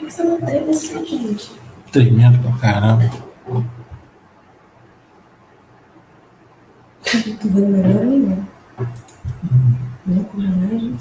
Essa não treme assim, gente. Tremendo pra caramba. Tô vendo melhor ainda. Não com remédio.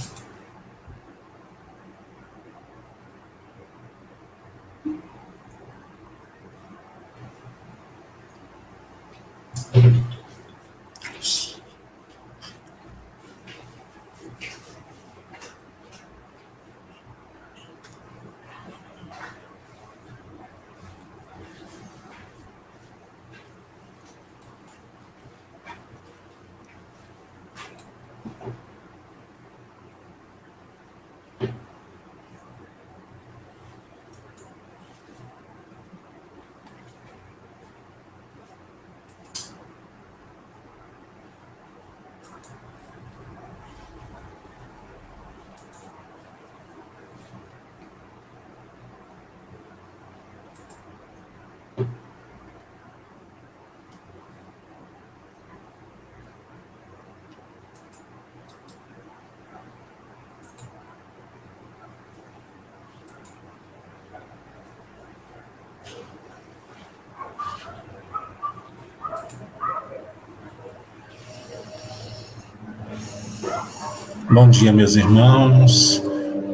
Bom dia, meus irmãos.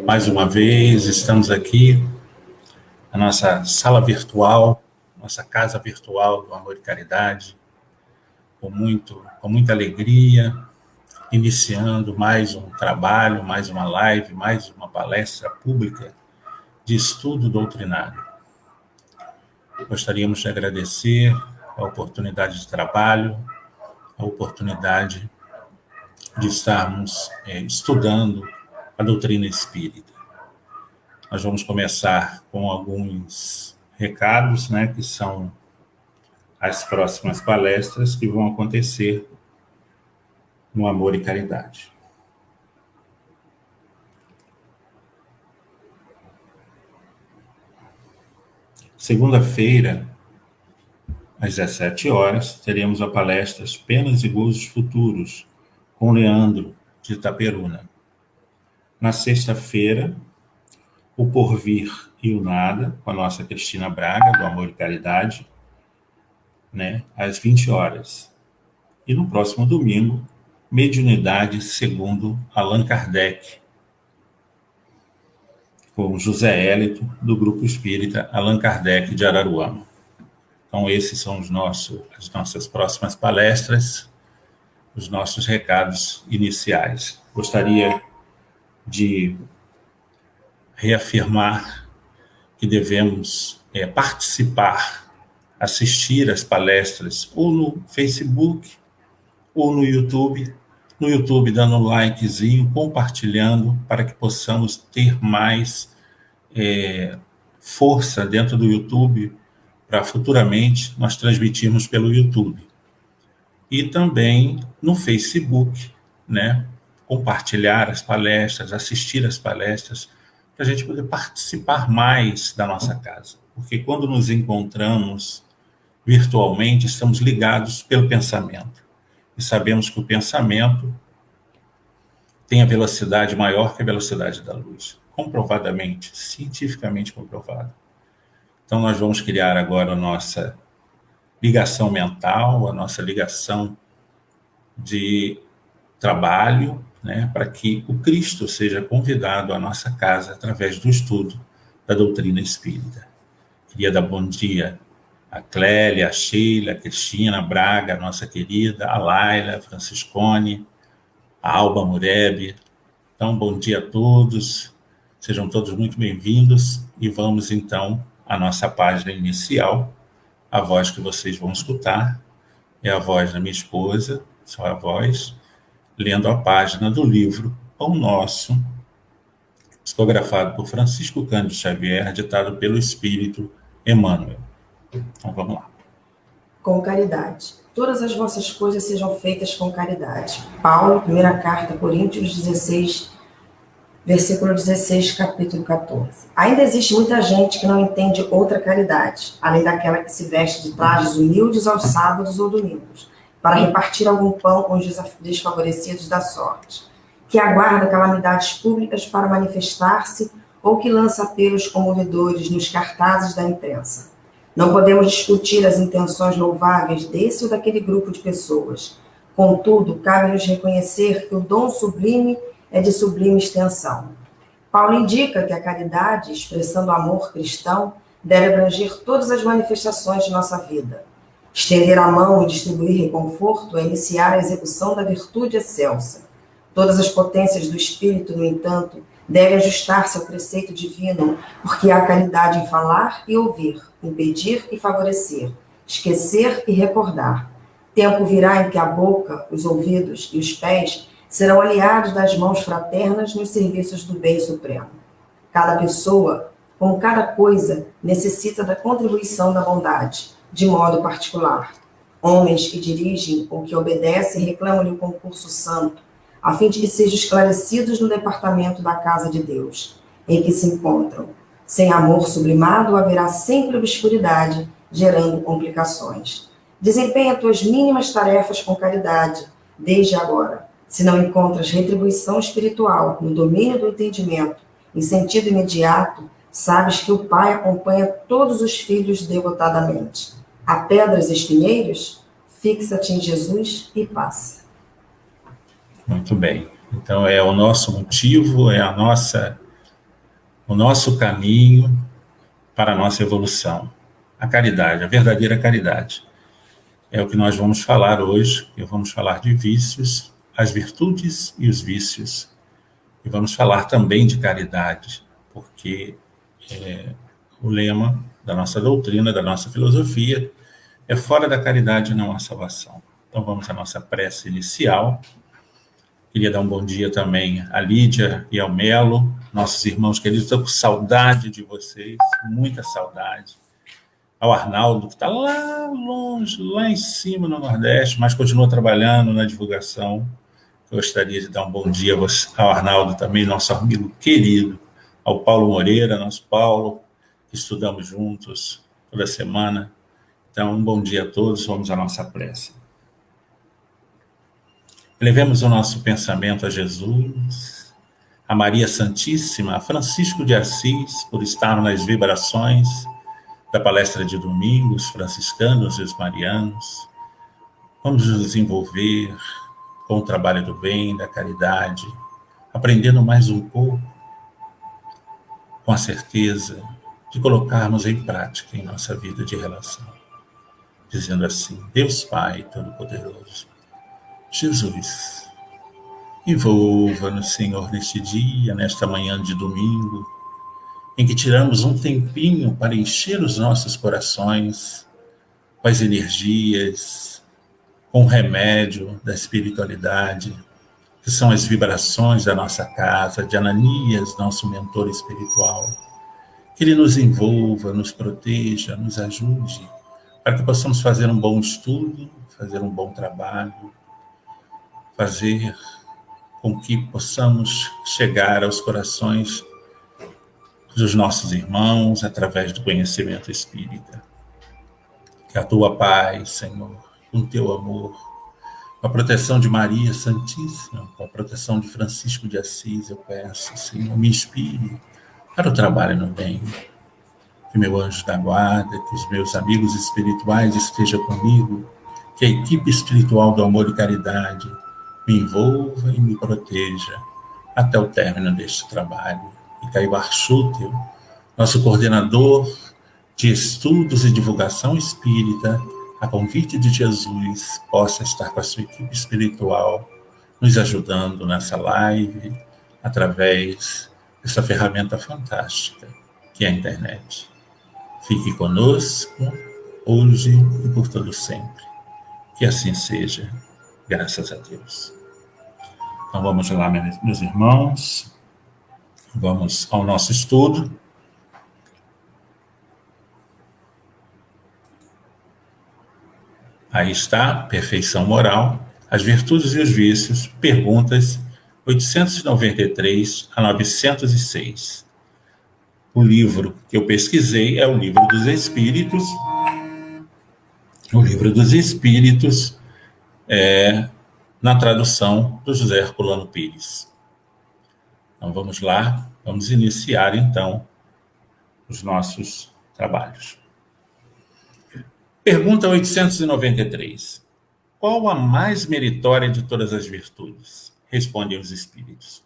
Mais uma vez, estamos aqui na nossa sala virtual, nossa casa virtual do Amor e Caridade, com muita alegria, iniciando mais um trabalho, mais uma live, mais uma palestra pública de estudo doutrinário. Gostaríamos de agradecer a oportunidade de trabalho, a oportunidade de estarmos estudando a doutrina espírita. Nós vamos começar com alguns recados, que são as próximas palestras que vão acontecer no Amor e Caridade. Segunda-feira, às 17 horas, teremos a palestra Penas e Gozos Futuros, com Leandro, de Itaperuna. Na sexta-feira, O Porvir e o Nada, com a nossa Cristina Braga, do Amor e Caridade, às 20 horas. E no próximo domingo, Mediunidade segundo Allan Kardec, com José Hélito, do Grupo Espírita Allan Kardec de Araruama. Então, esses são as nossas próximas palestras, os nossos recados iniciais. Gostaria de reafirmar que devemos participar, assistir às palestras, ou no Facebook, ou no YouTube. No YouTube, dando um likezinho, compartilhando, para que possamos ter mais força dentro do YouTube, para futuramente nós transmitirmos pelo YouTube. E também no Facebook, compartilhar as palestras, assistir às palestras, para a gente poder participar mais da nossa casa. Porque quando nos encontramos virtualmente, estamos ligados pelo pensamento. E sabemos que o pensamento tem a velocidade maior que a velocidade da luz. Comprovadamente, cientificamente comprovado. Então, nós vamos criar agora a nossa ligação mental, a nossa ligação de trabalho, para que o Cristo seja convidado à nossa casa através do estudo da doutrina espírita. Queria dar bom dia a Clélia, a Sheila, a Cristina Braga, a nossa querida, a Laila, a Franciscone, a Alba Mureb. Então, bom dia a todos, sejam todos muito bem-vindos e vamos então à nossa página inicial. A voz que vocês vão escutar é a voz da minha esposa, só a voz, lendo a página do livro Pão Nosso, psicografado por Francisco Cândido Xavier, ditado pelo Espírito Emmanuel. Então vamos lá. Com caridade. Todas as vossas coisas sejam feitas com caridade. Paulo, primeira carta, Coríntios 16, versículo 16, capítulo 14. Ainda existe muita gente que não entende outra caridade, além daquela que se veste de trajes humildes aos sábados ou domingos, para repartir algum pão com os desfavorecidos da sorte, que aguarda calamidades públicas para manifestar-se ou que lança apelos comovedores nos cartazes da imprensa. Não podemos discutir as intenções louváveis desse ou daquele grupo de pessoas. Contudo, cabe-nos reconhecer que o dom sublime é de sublime extensão. Paulo indica que a caridade, expressando o amor cristão, deve abranger todas as manifestações de nossa vida. Estender a mão e distribuir reconforto é iniciar a execução da virtude excelsa. Todas as potências do espírito, no entanto, devem ajustar-se ao preceito divino, porque há caridade em falar e ouvir, em pedir e favorecer, esquecer e recordar. Tempo virá em que a boca, os ouvidos e os pés serão aliados das mãos fraternas nos serviços do bem supremo. Cada pessoa, como cada coisa, necessita da contribuição da bondade, de modo particular. Homens que dirigem ou que obedecem reclamam-lhe o concurso santo, a fim de que sejam esclarecidos no departamento da casa de Deus, em que se encontram. Sem amor sublimado, haverá sempre obscuridade, gerando complicações. Desempenha tuas mínimas tarefas com caridade, desde agora. Se não encontras retribuição espiritual no domínio do entendimento, em sentido imediato, sabes que o Pai acompanha todos os filhos devotadamente. Há pedras e espinheiros? Fixa-te em Jesus e passa. Muito bem. Então é o nosso motivo, é o nosso caminho para a nossa evolução. A caridade, a verdadeira caridade. É o que nós vamos falar hoje. Vamos falar de vícios, as virtudes e os vícios. E vamos falar também de caridade, porque o lema da nossa doutrina, da nossa filosofia, é fora da caridade não há salvação. Então vamos à nossa prece inicial. Queria dar um bom dia também à Lídia e ao Melo, nossos irmãos queridos. Estou com saudade de vocês, muita saudade. Ao Arnaldo, que está lá longe, lá em cima no Nordeste, mas continua trabalhando na divulgação. Gostaria de dar um bom dia ao Arnaldo também, nosso amigo querido, ao Paulo Moreira, nosso Paulo, que estudamos juntos toda semana. Então, um bom dia a todos, vamos à nossa prece. Elevemos o nosso pensamento a Jesus, a Maria Santíssima, a Francisco de Assis, por estar nas vibrações da palestra de domingo, os franciscanos e os marianos. Vamos nos envolver com o trabalho do bem, da caridade, aprendendo mais um pouco, com a certeza de colocarmos em prática em nossa vida de relação. Dizendo assim: Deus Pai Todo-Poderoso, Jesus, envolva-nos, Senhor, neste dia, nesta manhã de domingo, em que tiramos um tempinho para encher os nossos corações com as energias, com o remédio da espiritualidade, que são as vibrações da nossa casa, de Ananias, nosso mentor espiritual. Que ele nos envolva, nos proteja, nos ajude, para que possamos fazer um bom estudo, fazer um bom trabalho, fazer com que possamos chegar aos corações dos nossos irmãos através do conhecimento espírita. Que a tua paz, Senhor, com o teu amor, com a proteção de Maria Santíssima, com a proteção de Francisco de Assis, eu peço, Senhor, me inspire para o trabalho no bem. Que meu anjo da guarda, que os meus amigos espirituais estejam comigo, que a equipe espiritual do amor e caridade me envolva e me proteja até o término deste trabalho. E Caibar Schutel, nosso coordenador de estudos e divulgação espírita, a convite de Jesus, possa estar com a sua equipe espiritual, nos ajudando nessa live, através dessa ferramenta fantástica que é a internet. Fique conosco, hoje e por todo sempre. Que assim seja, graças a Deus. Então vamos lá, meus irmãos, vamos ao nosso estudo. Aí está, Perfeição Moral, as Virtudes e os Vícios, perguntas 893 a 906. O livro que eu pesquisei é o Livro dos Espíritos. O Livro dos Espíritos na tradução do José Herculano Pires. Então vamos lá, vamos iniciar então os nossos trabalhos. Pergunta 893. Qual a mais meritória de todas as virtudes? Respondem os espíritos.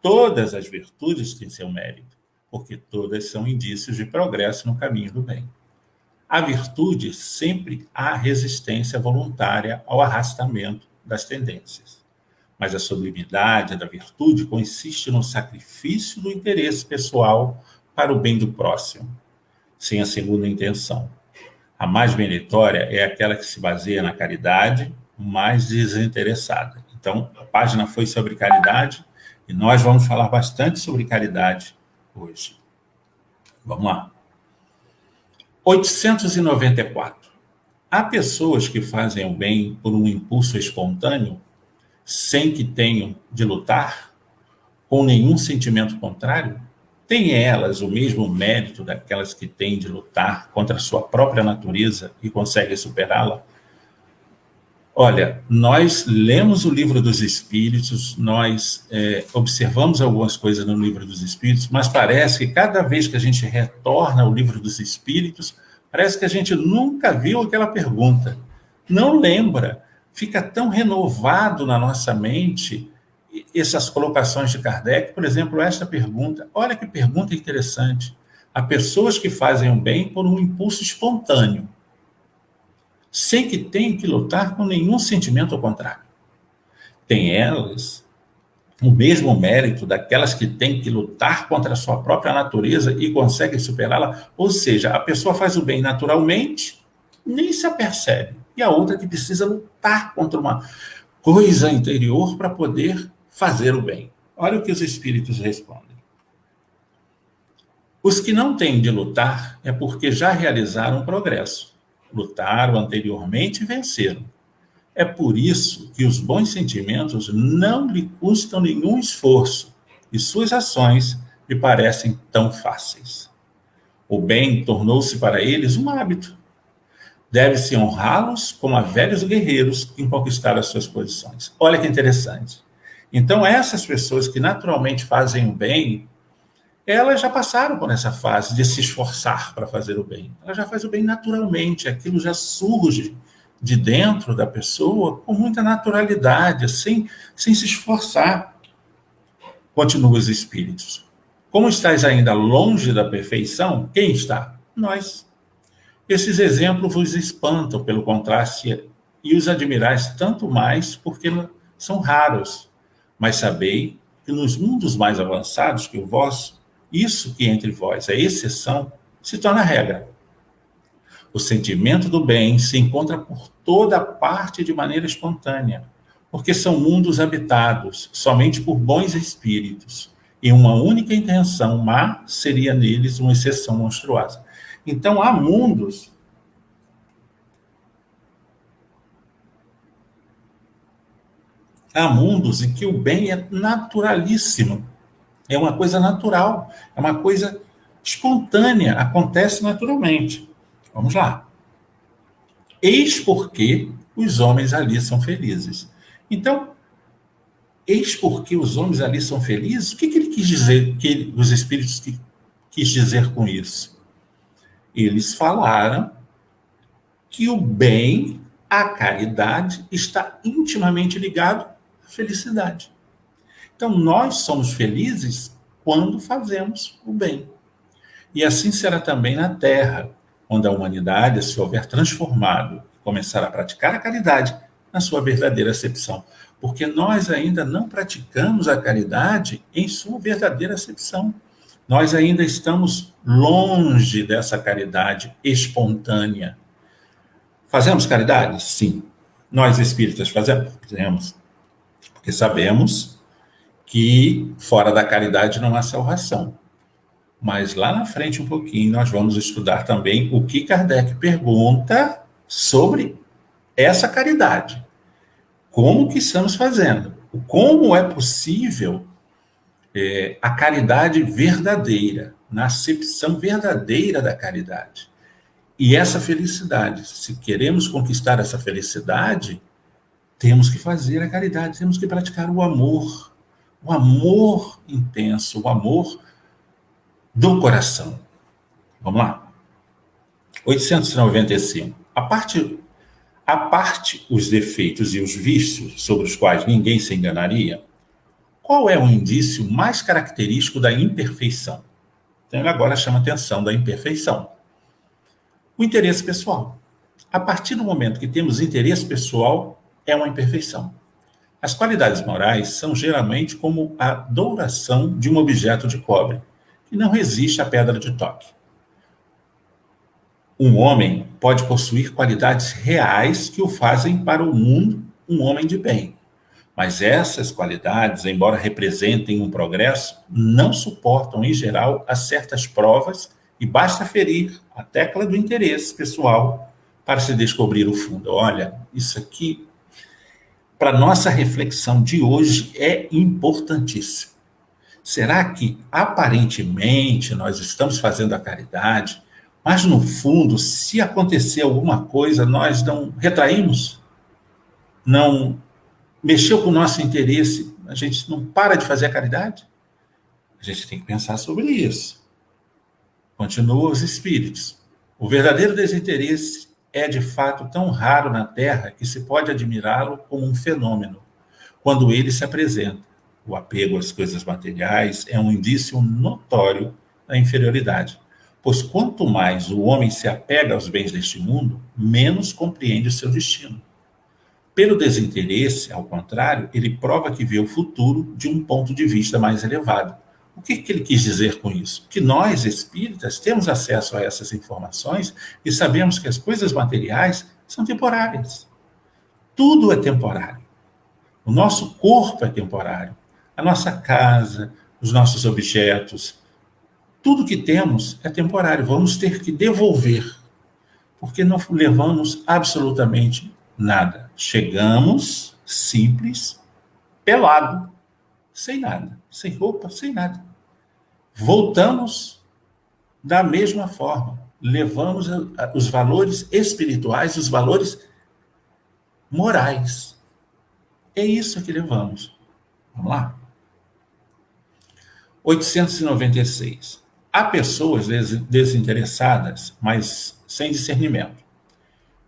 Todas as virtudes têm seu mérito, porque todas são indícios de progresso no caminho do bem. A virtude sempre há resistência voluntária ao arrastamento das tendências. Mas a sublimidade da virtude consiste no sacrifício do interesse pessoal para o bem do próximo, sem a segunda intenção. A mais meritória é aquela que se baseia na caridade mais desinteressada. Então, a página foi sobre caridade e nós vamos falar bastante sobre caridade hoje. Vamos lá. 894. Há pessoas que fazem o bem por um impulso espontâneo, sem que tenham de lutar, com nenhum sentimento contrário? Têm elas o mesmo mérito daquelas que têm de lutar contra a sua própria natureza e conseguem superá-la? Olha, nós lemos o Livro dos Espíritos, nós observamos algumas coisas no Livro dos Espíritos, mas parece que cada vez que a gente retorna ao Livro dos Espíritos, parece que a gente nunca viu aquela pergunta, não lembra, fica tão renovado na nossa mente essas colocações de Kardec. Por exemplo, esta pergunta, olha que pergunta interessante. Há pessoas que fazem o bem por um impulso espontâneo, sem que tenham que lutar com nenhum sentimento ao contrário. Tem elas o mesmo mérito daquelas que têm que lutar contra a sua própria natureza e conseguem superá-la? Ou seja, a pessoa faz o bem naturalmente, nem se apercebe. E a outra que precisa lutar contra uma coisa interior para poder fazer o bem. Olha o que os espíritos respondem. Os que não têm de lutar é porque já realizaram progresso. Lutaram anteriormente e venceram. É por isso que os bons sentimentos não lhe custam nenhum esforço e suas ações lhe parecem tão fáceis. O bem tornou-se para eles um hábito. Deve-se honrá-los como a velhos guerreiros que conquistaram as suas posições. Olha que interessante. Então, essas pessoas que naturalmente fazem o bem, elas já passaram por essa fase de se esforçar para fazer o bem. Ela já faz o bem naturalmente, aquilo já surge de dentro da pessoa com muita naturalidade, sem se esforçar. Continuam os espíritos. Como estáis ainda longe da perfeição, quem está? Nós. Esses exemplos vos espantam pelo contraste e os admirais tanto mais porque são raros. Mas sabei que nos mundos mais avançados que o vosso, isso que entre vós é exceção, se torna regra. O sentimento do bem se encontra por toda parte de maneira espontânea, porque são mundos habitados somente por bons espíritos, e uma única intenção má seria neles uma exceção monstruosa. Então, há mundos em que o bem é naturalíssimo, é uma coisa natural, é uma coisa espontânea, acontece naturalmente. Vamos lá. Eis porque os homens ali são felizes. Então, eis porque os homens ali são felizes? O que ele quis dizer, que os espíritos quis dizer com isso? Eles falaram que o bem, a caridade, está intimamente ligado à felicidade. Então, nós somos felizes quando fazemos o bem. E assim será também na Terra, quando a humanidade se houver transformado e começar a praticar a caridade na sua verdadeira acepção. Porque nós ainda não praticamos a caridade em sua verdadeira acepção. Nós ainda estamos longe dessa caridade espontânea. Fazemos caridade? Sim. Nós espíritas fazemos. Porque sabemos que fora da caridade não há salvação. Mas lá na frente um pouquinho nós vamos estudar também o que Kardec pergunta sobre essa caridade. Como que estamos fazendo? Como é possível a caridade verdadeira, na acepção verdadeira da caridade. E essa felicidade, se queremos conquistar essa felicidade, temos que fazer a caridade, temos que praticar o amor. o amor intenso, o amor do coração. Vamos lá. 895. A parte os defeitos e os vícios sobre os quais ninguém se enganaria, qual é o indício mais característico da imperfeição? Então, ele agora chama a atenção da imperfeição. O interesse pessoal. A partir do momento que temos interesse pessoal, é uma imperfeição. As qualidades morais são geralmente como a douração de um objeto de cobre, que não resiste à pedra de toque. Um homem pode possuir qualidades reais que o fazem para o mundo um homem de bem. Mas essas qualidades, embora representem um progresso, não suportam, em geral, a certas provas e basta ferir a tecla do interesse pessoal para se descobrir o fundo. Olha, isso aqui, para nossa reflexão de hoje, é importantíssimo. Será que, aparentemente, nós estamos fazendo a caridade, mas, no fundo, se acontecer alguma coisa, nós não retraímos? Não mexeu com o nosso interesse, a gente não para de fazer a caridade? A gente tem que pensar sobre isso. Continua os espíritos. O verdadeiro desinteresse é, de fato, tão raro na Terra que se pode admirá-lo como um fenômeno. Quando ele se apresenta, o apego às coisas materiais é um indício notório da inferioridade. Pois quanto mais o homem se apega aos bens deste mundo, menos compreende o seu destino. Pelo desinteresse, ao contrário, ele prova que vê o futuro de um ponto de vista mais elevado. O que ele quis dizer com isso? Que nós, espíritas, temos acesso a essas informações e sabemos que as coisas materiais são temporárias. Tudo é temporário. O nosso corpo é temporário. A nossa casa, os nossos objetos, tudo que temos é temporário. Vamos ter que devolver, porque não levamos absolutamente nada. Chegamos simples, pelado, sem nada, sem roupa, sem nada. Voltamos da mesma forma. Levamos os valores espirituais, os valores morais. É isso que levamos. Vamos lá? 896. Há pessoas desinteressadas, mas sem discernimento,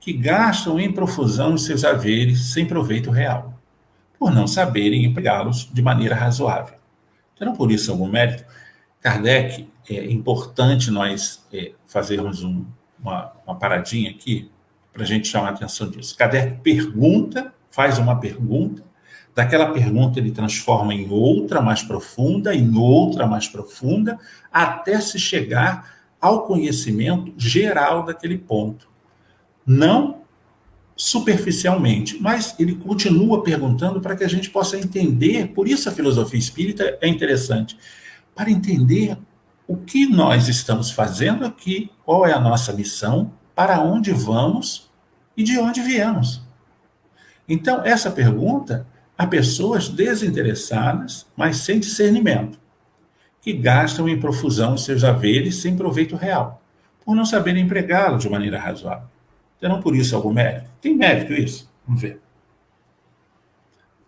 que gastam em profusão os seus haveres sem proveito real, por não saberem empregá-los de maneira razoável. Terão por isso algum mérito? Kardec, é importante nós fazermos uma paradinha aqui para a gente chamar a atenção disso. Kardec faz uma pergunta, daquela pergunta ele transforma em outra mais profunda, até se chegar ao conhecimento geral daquele ponto. Não superficialmente, mas ele continua perguntando para que a gente possa entender, por isso a filosofia espírita é interessante, para entender o que nós estamos fazendo aqui, qual é a nossa missão, para onde vamos e de onde viemos. Então, essa pergunta, há pessoas desinteressadas, mas sem discernimento, que gastam em profusão os seus haveres sem proveito real, por não saberem empregá-lo de maneira razoável. Terão por isso algum mérito? Tem mérito isso? Vamos ver.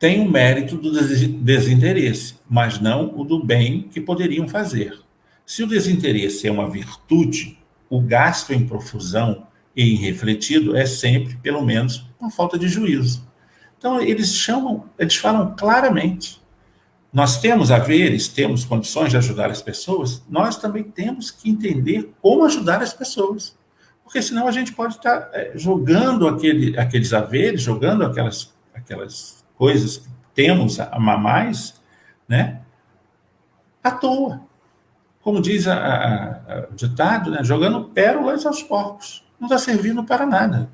Tem o mérito do desinteresse, mas não o do bem que poderiam fazer. Se o desinteresse é uma virtude, o gasto em profusão e irrefletido é sempre, pelo menos, uma falta de juízo. Então, eles falam claramente. Nós temos haveres, temos condições de ajudar as pessoas, nós também temos que entender como ajudar as pessoas. Porque senão a gente pode estar jogando aqueles haveres, jogando aquelas coisas que temos a mais, né, à toa. Como diz o ditado, né, jogando pérolas aos porcos. Não está servindo para nada.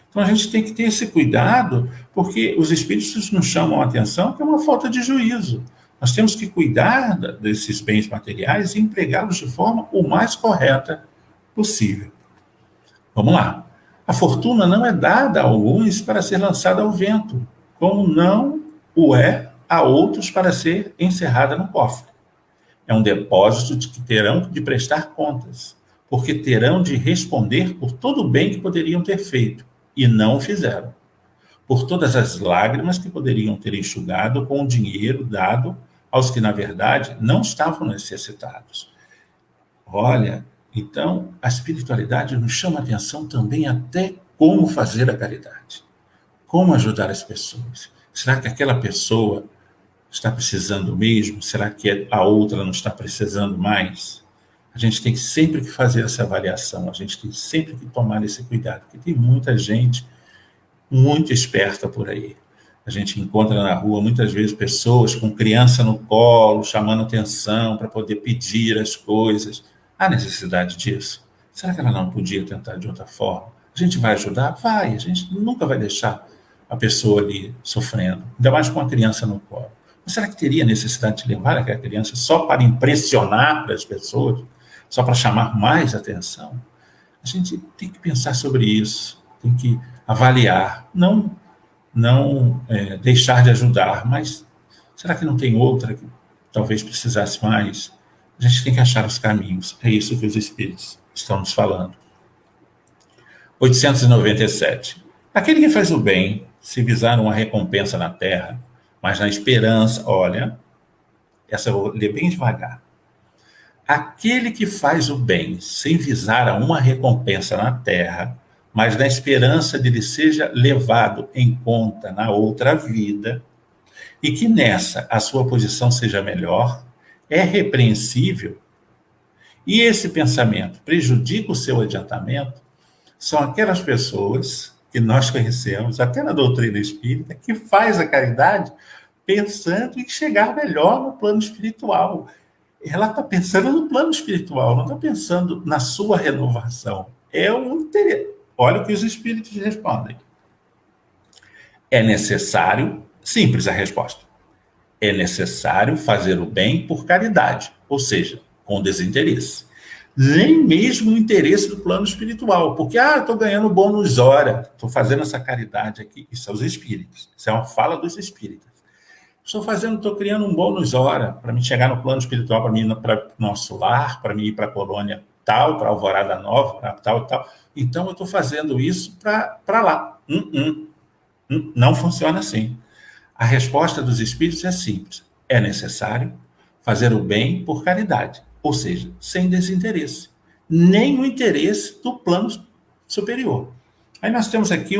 Então a gente tem que ter esse cuidado, porque os espíritos nos chamam a atenção que é uma falta de juízo. Nós temos que cuidar desses bens materiais e empregá-los de forma o mais correta possível. Vamos lá. A fortuna não é dada a alguns para ser lançada ao vento, como não o é a outros para ser encerrada no cofre. É um depósito de que terão de prestar contas, porque terão de responder por todo o bem que poderiam ter feito, e não o fizeram. Por todas as lágrimas que poderiam ter enxugado com o dinheiro dado aos que, na verdade, não estavam necessitados. Olha, então, a espiritualidade nos chama a atenção também até como fazer a caridade, como ajudar as pessoas. Será que aquela pessoa está precisando mesmo? Será que a outra não está precisando mais? A gente tem sempre que fazer essa avaliação, a gente tem sempre que tomar esse cuidado, porque tem muita gente muito esperta por aí. A gente encontra na rua muitas vezes pessoas com criança no colo, chamando atenção para poder pedir as coisas. Há necessidade disso? Será que ela não podia tentar de outra forma? A gente vai ajudar? Vai, a gente nunca vai deixar a pessoa ali sofrendo, ainda mais com a criança no colo. Mas será que teria necessidade de levar aquela criança só para impressionar para as pessoas? Só para chamar mais atenção? A gente tem que pensar sobre isso, tem que avaliar, não deixar de ajudar, mas será que não tem outra que talvez precisasse mais? A gente tem que achar os caminhos, é isso que os Espíritos estão nos falando. 897. Aquele que faz o bem, se visar uma recompensa na terra, mas na esperança, olha, essa eu vou ler bem devagar. Aquele que faz o bem, sem visar a uma recompensa na terra, mas na esperança de lhe seja levado em conta na outra vida, e que nessa a sua posição seja melhor, é repreensível, e esse pensamento prejudica o seu adiantamento, são aquelas pessoas que nós conhecemos, até na doutrina espírita, que faz a caridade pensando em chegar melhor no plano espiritual. Ela está pensando no plano espiritual, não está pensando na sua renovação. É um interesse. Olha o que os Espíritos respondem. É necessário, simples a resposta, é necessário fazer o bem por caridade, ou seja, com desinteresse. Nem mesmo o interesse do plano espiritual, porque, estou ganhando bônus hora, estou fazendo essa caridade aqui, isso são os Espíritos, isso é uma fala dos Espíritas. Estou criando um bônus hora para me chegar no plano espiritual, para mim ir para o nosso lar, para mim ir para a colônia tal, para a Alvorada Nova, para tal e tal. Então, eu estou fazendo isso para lá. Não funciona assim. A resposta dos Espíritos é simples. É necessário fazer o bem por caridade, ou seja, sem desinteresse. Nem o interesse do plano superior. Aí nós temos aqui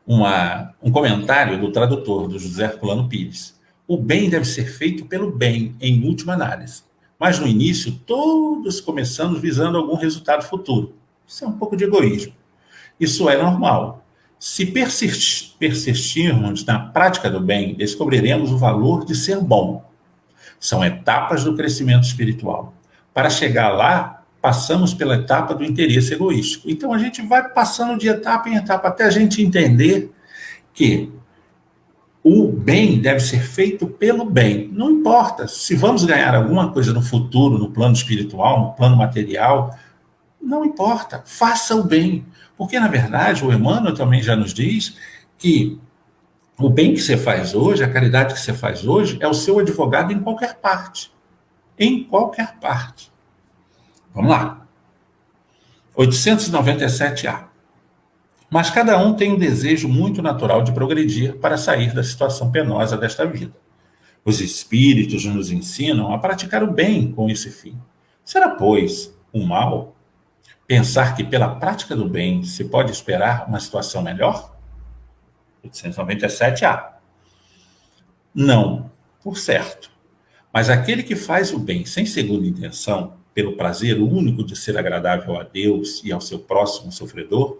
um comentário do tradutor, do José Herculano Pires. O bem deve ser feito pelo bem, em última análise. Mas no início, todos começamos visando algum resultado futuro. Isso é um pouco de egoísmo. Isso é normal. Se persistirmos na prática do bem, descobriremos o valor de ser bom. São etapas do crescimento espiritual. Para chegar lá, passamos pela etapa do interesse egoístico. Então, a gente vai passando de etapa em etapa até a gente entender que o bem deve ser feito pelo bem. Não importa se vamos ganhar alguma coisa no futuro, no plano espiritual, no plano material, não importa, faça o bem. Porque, na verdade, o Emmanuel também já nos diz que o bem que você faz hoje, a caridade que você faz hoje, é o seu advogado em qualquer parte. Em qualquer parte. Vamos lá. 897A. Mas cada um tem um desejo muito natural de progredir para sair da situação penosa desta vida. Os Espíritos nos ensinam a praticar o bem com esse fim. Será, pois, um mal pensar que pela prática do bem se pode esperar uma situação melhor? 897A. Não, por certo. Mas aquele que faz o bem sem segunda intenção, pelo prazer único de ser agradável a Deus e ao seu próximo sofredor,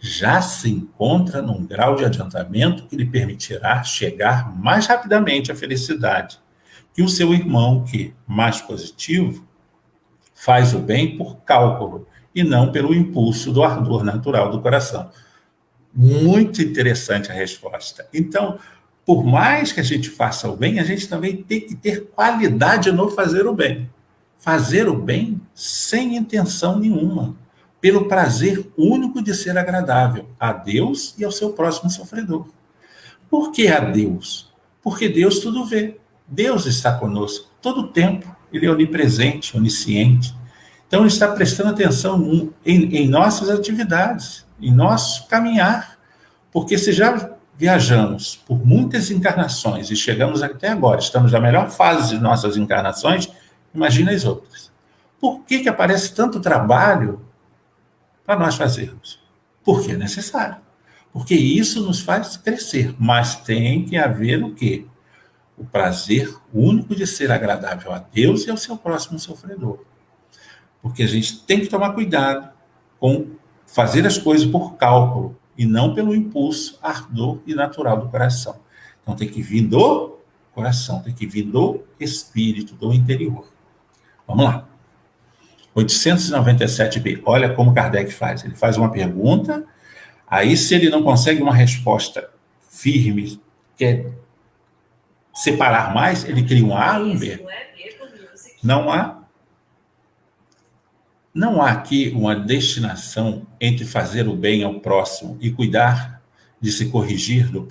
já se encontra num grau de adiantamento que lhe permitirá chegar mais rapidamente à felicidade que o seu irmão que, mais positivo, faz o bem por cálculo e não pelo impulso do ardor natural do coração. Muito interessante a resposta. Então, por mais que a gente faça o bem, a gente também tem que ter qualidade no fazer o bem. Fazer o bem sem intenção nenhuma, pelo prazer único de ser agradável a Deus e ao seu próximo sofredor. Por que a Deus? Porque Deus tudo vê. Deus está conosco todo o tempo. Ele é onipresente, onisciente. Então, ele está prestando atenção em nossas atividades, em nosso caminhar. Porque se já viajamos por muitas encarnações e chegamos até agora, estamos na melhor fase de nossas encarnações, imagina as outras. Por que aparece tanto trabalho para nós fazermos? Porque é necessário. Porque isso nos faz crescer. Mas tem que haver o quê? O prazer único de ser agradável a Deus e ao seu próximo sofredor. Porque a gente tem que tomar cuidado com fazer as coisas por cálculo e não pelo impulso, ardor e natural do coração. Então tem que vir do coração, tem que vir do espírito, do interior. Vamos lá. 897b. Olha como Kardec faz. Ele faz uma pergunta, aí se ele não consegue uma resposta firme, quer separar mais, ele cria um A e um B. Não há aqui uma destinação entre fazer o bem ao próximo e cuidar de se corrigir dos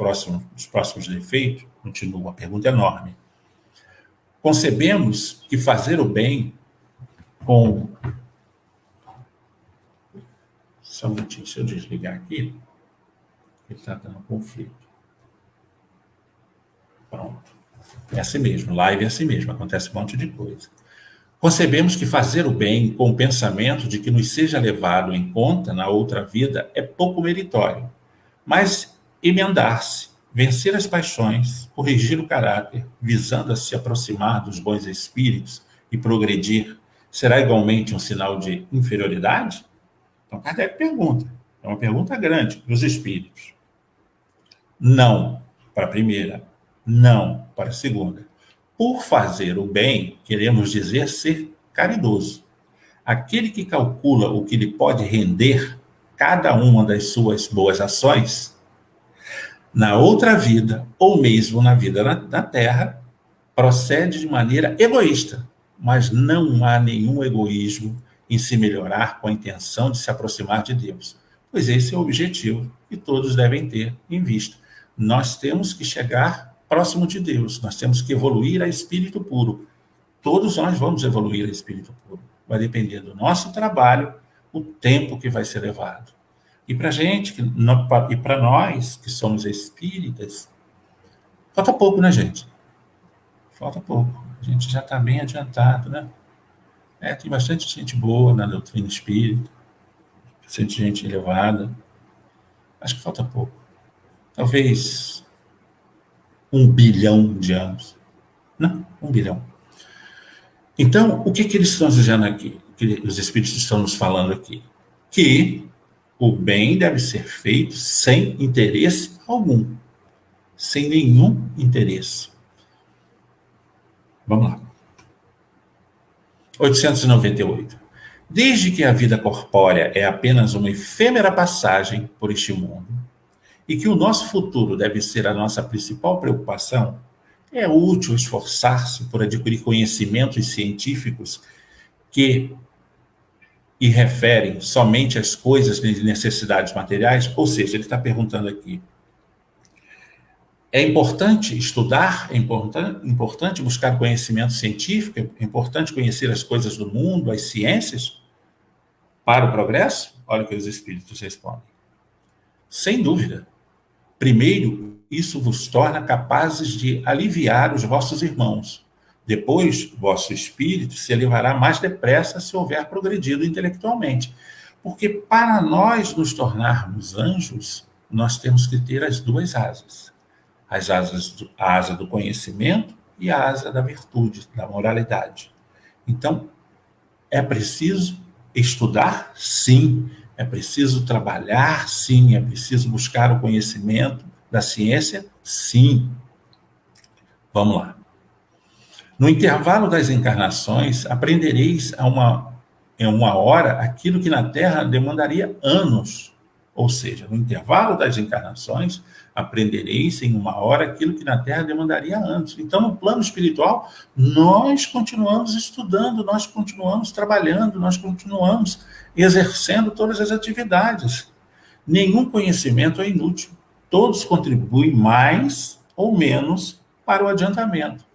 próximos defeitos? Continua, a pergunta é enorme. Concebemos que fazer o bem com... Só um minutinho, se eu desligar aqui, ele está dando conflito. Pronto. É assim mesmo, live é assim mesmo, acontece um monte de coisa. Concebemos que fazer o bem com o pensamento de que nos seja levado em conta na outra vida é pouco meritório, mas emendar-se, vencer as paixões, corrigir o caráter, visando a se aproximar dos bons espíritos e progredir, será igualmente um sinal de inferioridade? Então, Kardec pergunta, é uma pergunta grande para os espíritos. Não para a primeira, não para a segunda. Por fazer o bem, queremos dizer ser caridoso. Aquele que calcula o que lhe pode render cada uma das suas boas ações, na outra vida, ou mesmo na vida na Terra, procede de maneira egoísta, mas não há nenhum egoísmo em se melhorar com a intenção de se aproximar de Deus, pois esse é o objetivo que todos devem ter em vista. Nós temos que chegar próximo de Deus, nós temos que evoluir a espírito puro. Todos nós vamos evoluir a espírito puro. Vai depender do nosso trabalho, o tempo que vai ser levado. E para e para nós que somos espíritas, falta pouco, né, gente? Falta pouco. A gente já está bem adiantado, né? Tem bastante gente boa na doutrina espírita, bastante gente elevada. Acho que falta pouco. Talvez 1 bilhão de anos. Não, 1 bilhão. Então, o que eles estão dizendo aqui? Que os espíritos estão nos falando aqui? Que o bem deve ser feito sem interesse algum. Sem nenhum interesse. Vamos lá. 898. Desde que a vida corpórea é apenas uma efêmera passagem por este mundo, e que o nosso futuro deve ser a nossa principal preocupação, é útil esforçar-se por adquirir conhecimentos científicos que referem somente às coisas de necessidades materiais? Ou seja, ele está perguntando aqui, é importante estudar, é importante buscar conhecimento científico, é importante conhecer as coisas do mundo, as ciências, para o progresso? Olha o que os espíritos respondem. Sem dúvida. Primeiro, isso vos torna capazes de aliviar os vossos irmãos. Depois, vosso espírito se elevará mais depressa se houver progredido intelectualmente. Porque para nós nos tornarmos anjos, nós temos que ter as duas asas. A asa do conhecimento e a asa da virtude, da moralidade. Então, é preciso estudar? Sim. É preciso trabalhar? Sim. É preciso buscar o conhecimento da ciência? Sim. Vamos lá. No intervalo das encarnações, aprendereis em uma hora aquilo que na Terra demandaria anos. Ou seja, no intervalo das encarnações, aprendereis em uma hora aquilo que na Terra demandaria anos. Então, no plano espiritual, nós continuamos estudando, nós continuamos trabalhando, nós continuamos exercendo todas as atividades. Nenhum conhecimento é inútil. Todos contribuem mais ou menos para o adiantamento.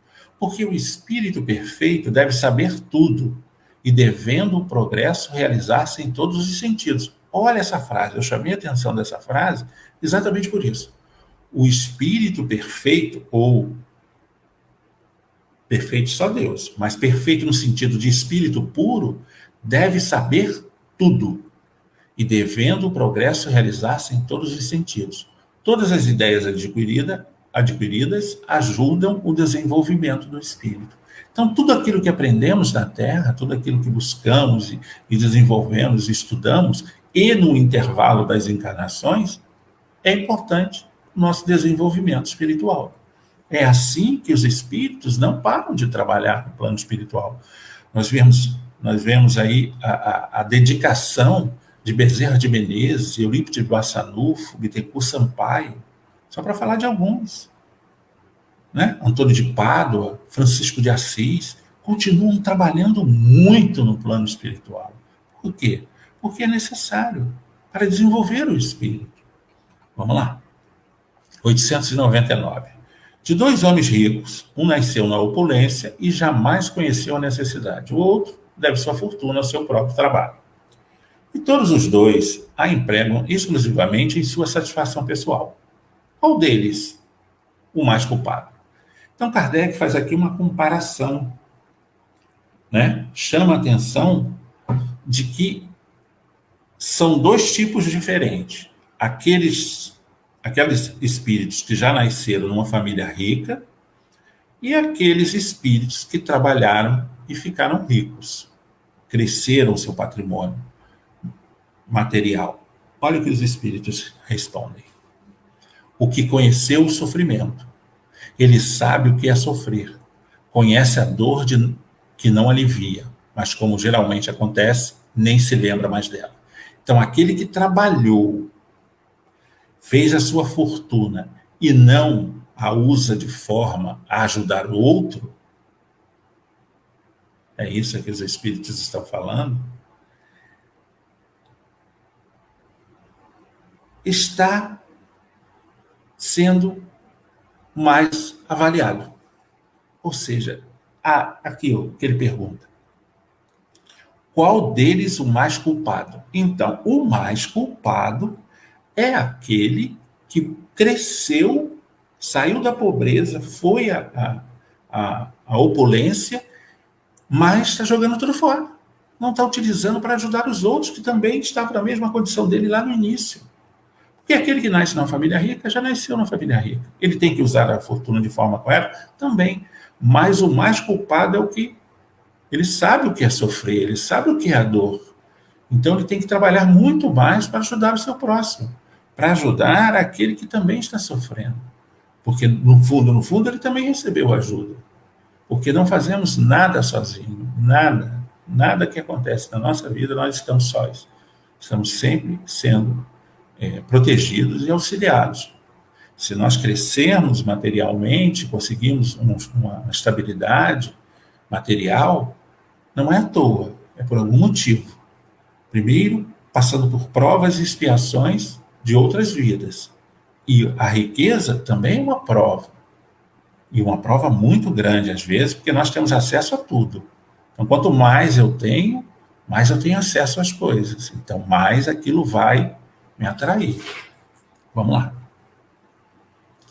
Porque o espírito perfeito deve saber tudo e, devendo o progresso, realizar-se em todos os sentidos. Olha essa frase, eu chamei a atenção dessa frase exatamente por isso. o espírito perfeito, ou perfeito só Deus, mas perfeito no sentido de espírito puro, deve saber tudo, e devendo o progresso realizar-se em todos os sentidos. Todas as ideias adquiridas ajudam o desenvolvimento do espírito. Então, tudo aquilo que aprendemos na Terra, tudo aquilo que buscamos e desenvolvemos, e estudamos, e no intervalo das encarnações, é importante no nosso desenvolvimento espiritual. É assim que os espíritos não param de trabalhar no plano espiritual. Nós vemos aí a dedicação de Bezerra de Menezes, Eurípides de Barçanufo, Bittencourt Sampaio, só para falar de alguns, né? Antônio de Pádua, Francisco de Assis, continuam trabalhando muito no plano espiritual. Por quê? Porque é necessário para desenvolver o espírito. Vamos lá. 899. De dois homens ricos, um nasceu na opulência e jamais conheceu a necessidade. O outro deve sua fortuna ao seu próprio trabalho. E todos os dois a empregam exclusivamente em sua satisfação pessoal. Qual deles o mais culpado? Então, Kardec faz aqui uma comparação, né? Chama a atenção de que são dois tipos diferentes. Aqueles espíritos que já nasceram numa família rica e aqueles espíritos que trabalharam e ficaram ricos, cresceram seu patrimônio material. Olha o que os espíritos respondem. O que conheceu o sofrimento, ele sabe o que é sofrer, conhece a dor que não alivia, mas como geralmente acontece, nem se lembra mais dela. Então, aquele que trabalhou, fez a sua fortuna e não a usa de forma a ajudar o outro, é isso que os espíritos estão falando, está sendo mais avaliado. Ou seja, aqui o que ele pergunta. Qual deles o mais culpado? Então, o mais culpado é aquele que cresceu, saiu da pobreza, foi à opulência, mas está jogando tudo fora. Não está utilizando para ajudar os outros que também estavam na mesma condição dele lá no início. Porque aquele que nasce numa família rica já nasceu na família rica. Ele tem que usar a fortuna de forma correta? Também. Mas o mais culpado é o que ele sabe o que é sofrer, ele sabe o que é a dor. Então ele tem que trabalhar muito mais para ajudar o seu próximo, para ajudar aquele que também está sofrendo. Porque no fundo, ele também recebeu ajuda. Porque não fazemos nada sozinho, nada. Nada que acontece na nossa vida, nós estamos sós. Estamos sempre sendo protegidos e auxiliados. Se nós crescermos materialmente, conseguimos uma estabilidade material, não é à toa, é por algum motivo. Primeiro, passando por provas e expiações de outras vidas. E a riqueza também é uma prova. E uma prova muito grande, às vezes, porque nós temos acesso a tudo. Então, quanto mais eu tenho acesso às coisas. Então, mais aquilo vai me atrair. Vamos lá.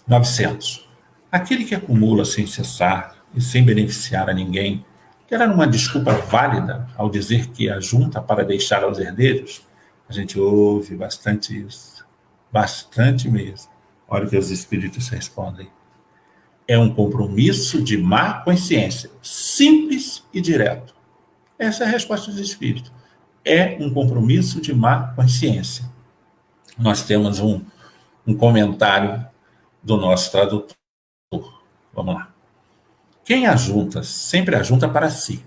900. Aquele que acumula sem cessar e sem beneficiar a ninguém, terá uma desculpa válida ao dizer que ajunta para deixar aos herdeiros? A gente ouve bastante isso. Bastante mesmo. Olha o que os espíritos respondem. É um compromisso de má consciência, simples e direto. Essa é a resposta dos espíritos. É um compromisso de má consciência. Nós temos um comentário do nosso tradutor. Vamos lá. Quem ajunta, sempre ajunta para si.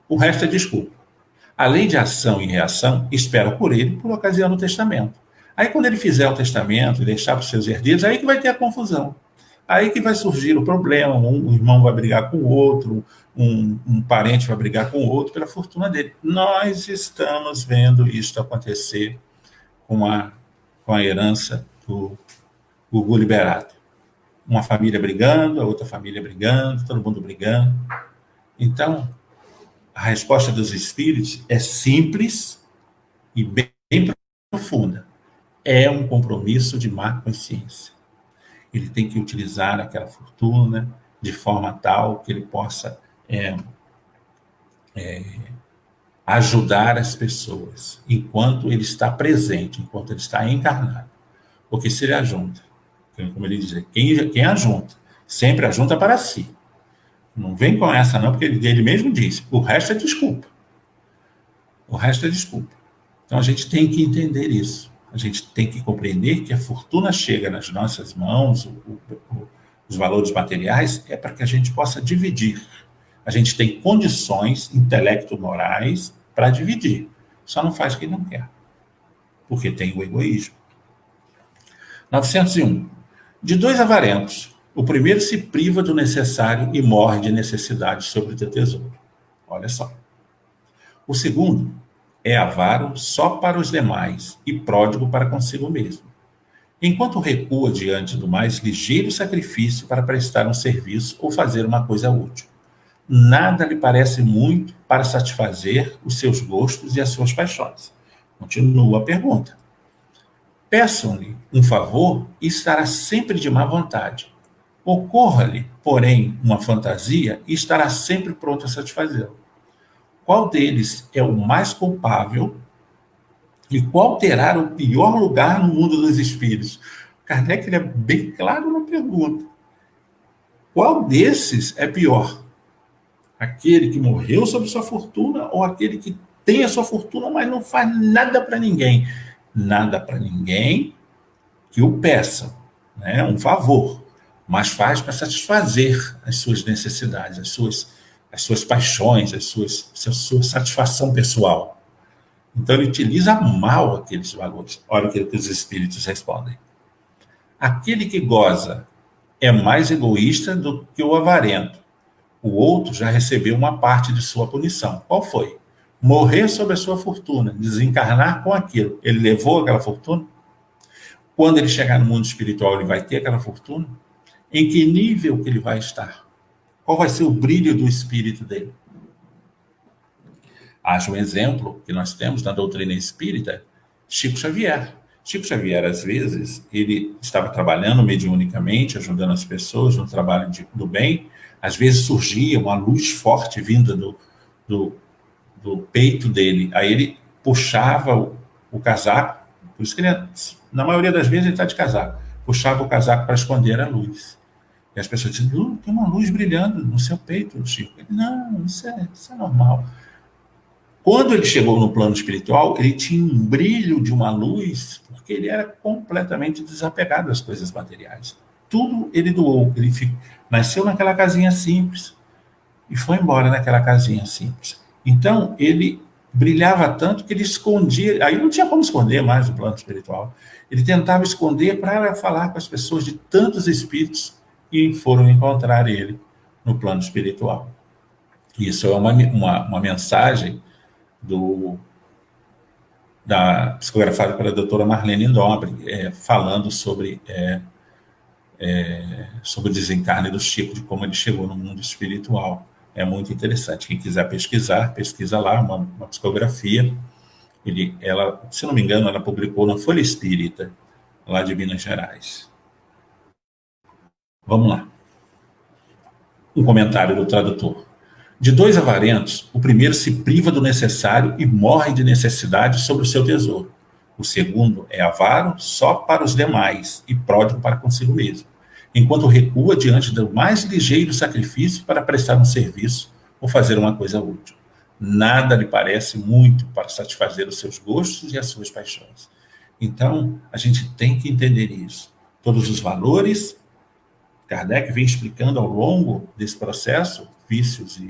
O resto é desculpa. A lei de ação e reação espera por ele por ocasião do testamento. Aí quando ele fizer o testamento e deixar para os seus herdeiros, aí que vai ter a confusão. Aí que vai surgir o problema, um irmão vai brigar com o outro, um parente vai brigar com o outro pela fortuna dele. Nós estamos vendo isso acontecer com a herança do Gugu Liberato. Uma família brigando, a outra família brigando, todo mundo brigando. Então, a resposta dos espíritos é simples e bem profunda. É um compromisso de má consciência. ele tem que utilizar aquela fortuna de forma tal que ele possa ajudar as pessoas enquanto ele está presente, enquanto ele está encarnado. Porque se ele ajunta, como ele diz, quem ajunta, sempre ajunta para si. Não vem com essa não, porque ele mesmo diz, o resto é desculpa. O resto é desculpa. Então a gente tem que entender isso. A gente tem que compreender que a fortuna chega nas nossas mãos, os valores materiais, é para que a gente possa dividir. A gente tem condições intelecto-morais para dividir. Só não faz quem não quer. Porque tem o egoísmo. 901. De 2 avarentos, o primeiro se priva do necessário e morre de necessidade sobre o teu tesouro. Olha só. O segundo é avaro só para os demais e pródigo para consigo mesmo, enquanto recua diante do mais ligeiro sacrifício para prestar um serviço ou fazer uma coisa útil. Nada lhe parece muito para satisfazer os seus gostos e as suas paixões. Continua a pergunta. Peçam-lhe um favor e estará sempre de má vontade. Ocorra-lhe, porém, uma fantasia e estará sempre pronto a satisfazê-lo. Qual deles é o mais culpável e qual terá o pior lugar no mundo dos espíritos? Kardec ele é bem claro na pergunta. Qual desses é pior? Aquele que morreu sobre sua fortuna ou aquele que tem a sua fortuna, mas não faz nada para ninguém? Nada para ninguém que o peça, né? Um favor, mas faz para satisfazer as suas necessidades, as suas paixões, a sua satisfação pessoal. Então, ele utiliza mal aqueles valores. Olha o que os espíritos respondem. Aquele que goza é mais egoísta do que o avarento. O outro já recebeu uma parte de sua punição. Qual foi? Morrer sobre a sua fortuna, desencarnar com aquilo. Ele levou aquela fortuna? Quando ele chegar no mundo espiritual, ele vai ter aquela fortuna? Em que nível que ele vai estar? Qual vai ser o brilho do espírito dele? Acho um exemplo que nós temos na doutrina espírita, Chico Xavier. Chico Xavier, às vezes, ele estava trabalhando mediunicamente, ajudando as pessoas no trabalho do bem. Às vezes surgia uma luz forte vinda do peito dele. Aí ele puxava o casaco, por isso que na maioria das vezes ele está de casaco, puxava o casaco para esconder a luz. E as pessoas dizem, tem uma luz brilhando no seu peito, Chico. Ele, não, isso é normal. Quando ele chegou no plano espiritual, ele tinha um brilho de uma luz, porque ele era completamente desapegado das coisas materiais. Tudo ele doou. Ele nasceu naquela casinha simples e foi embora naquela casinha simples. Então, ele brilhava tanto que ele escondia, aí não tinha como esconder mais o plano espiritual. Ele tentava esconder para falar com as pessoas de tantos espíritos que foram encontrar ele no plano espiritual. Isso é uma mensagem psicografada pela doutora Marlene Nobre, falando sobre o desencarne do Chico, de como ele chegou no mundo espiritual. É muito interessante. Quem quiser pesquisar, pesquisa lá, uma psicografia. Ela, se não me engano, ela publicou na Folha Espírita, lá de Minas Gerais. Vamos lá. Um comentário do tradutor. De 2 avarentos, o primeiro se priva do necessário e morre de necessidade sobre o seu tesouro. O segundo é avaro só para os demais e pródigo para consigo mesmo, enquanto recua diante do mais ligeiro sacrifício para prestar um serviço ou fazer uma coisa útil. Nada lhe parece muito para satisfazer os seus gostos e as suas paixões. Então, a gente tem que entender isso. Todos os valores, Kardec vem explicando ao longo desse processo, vícios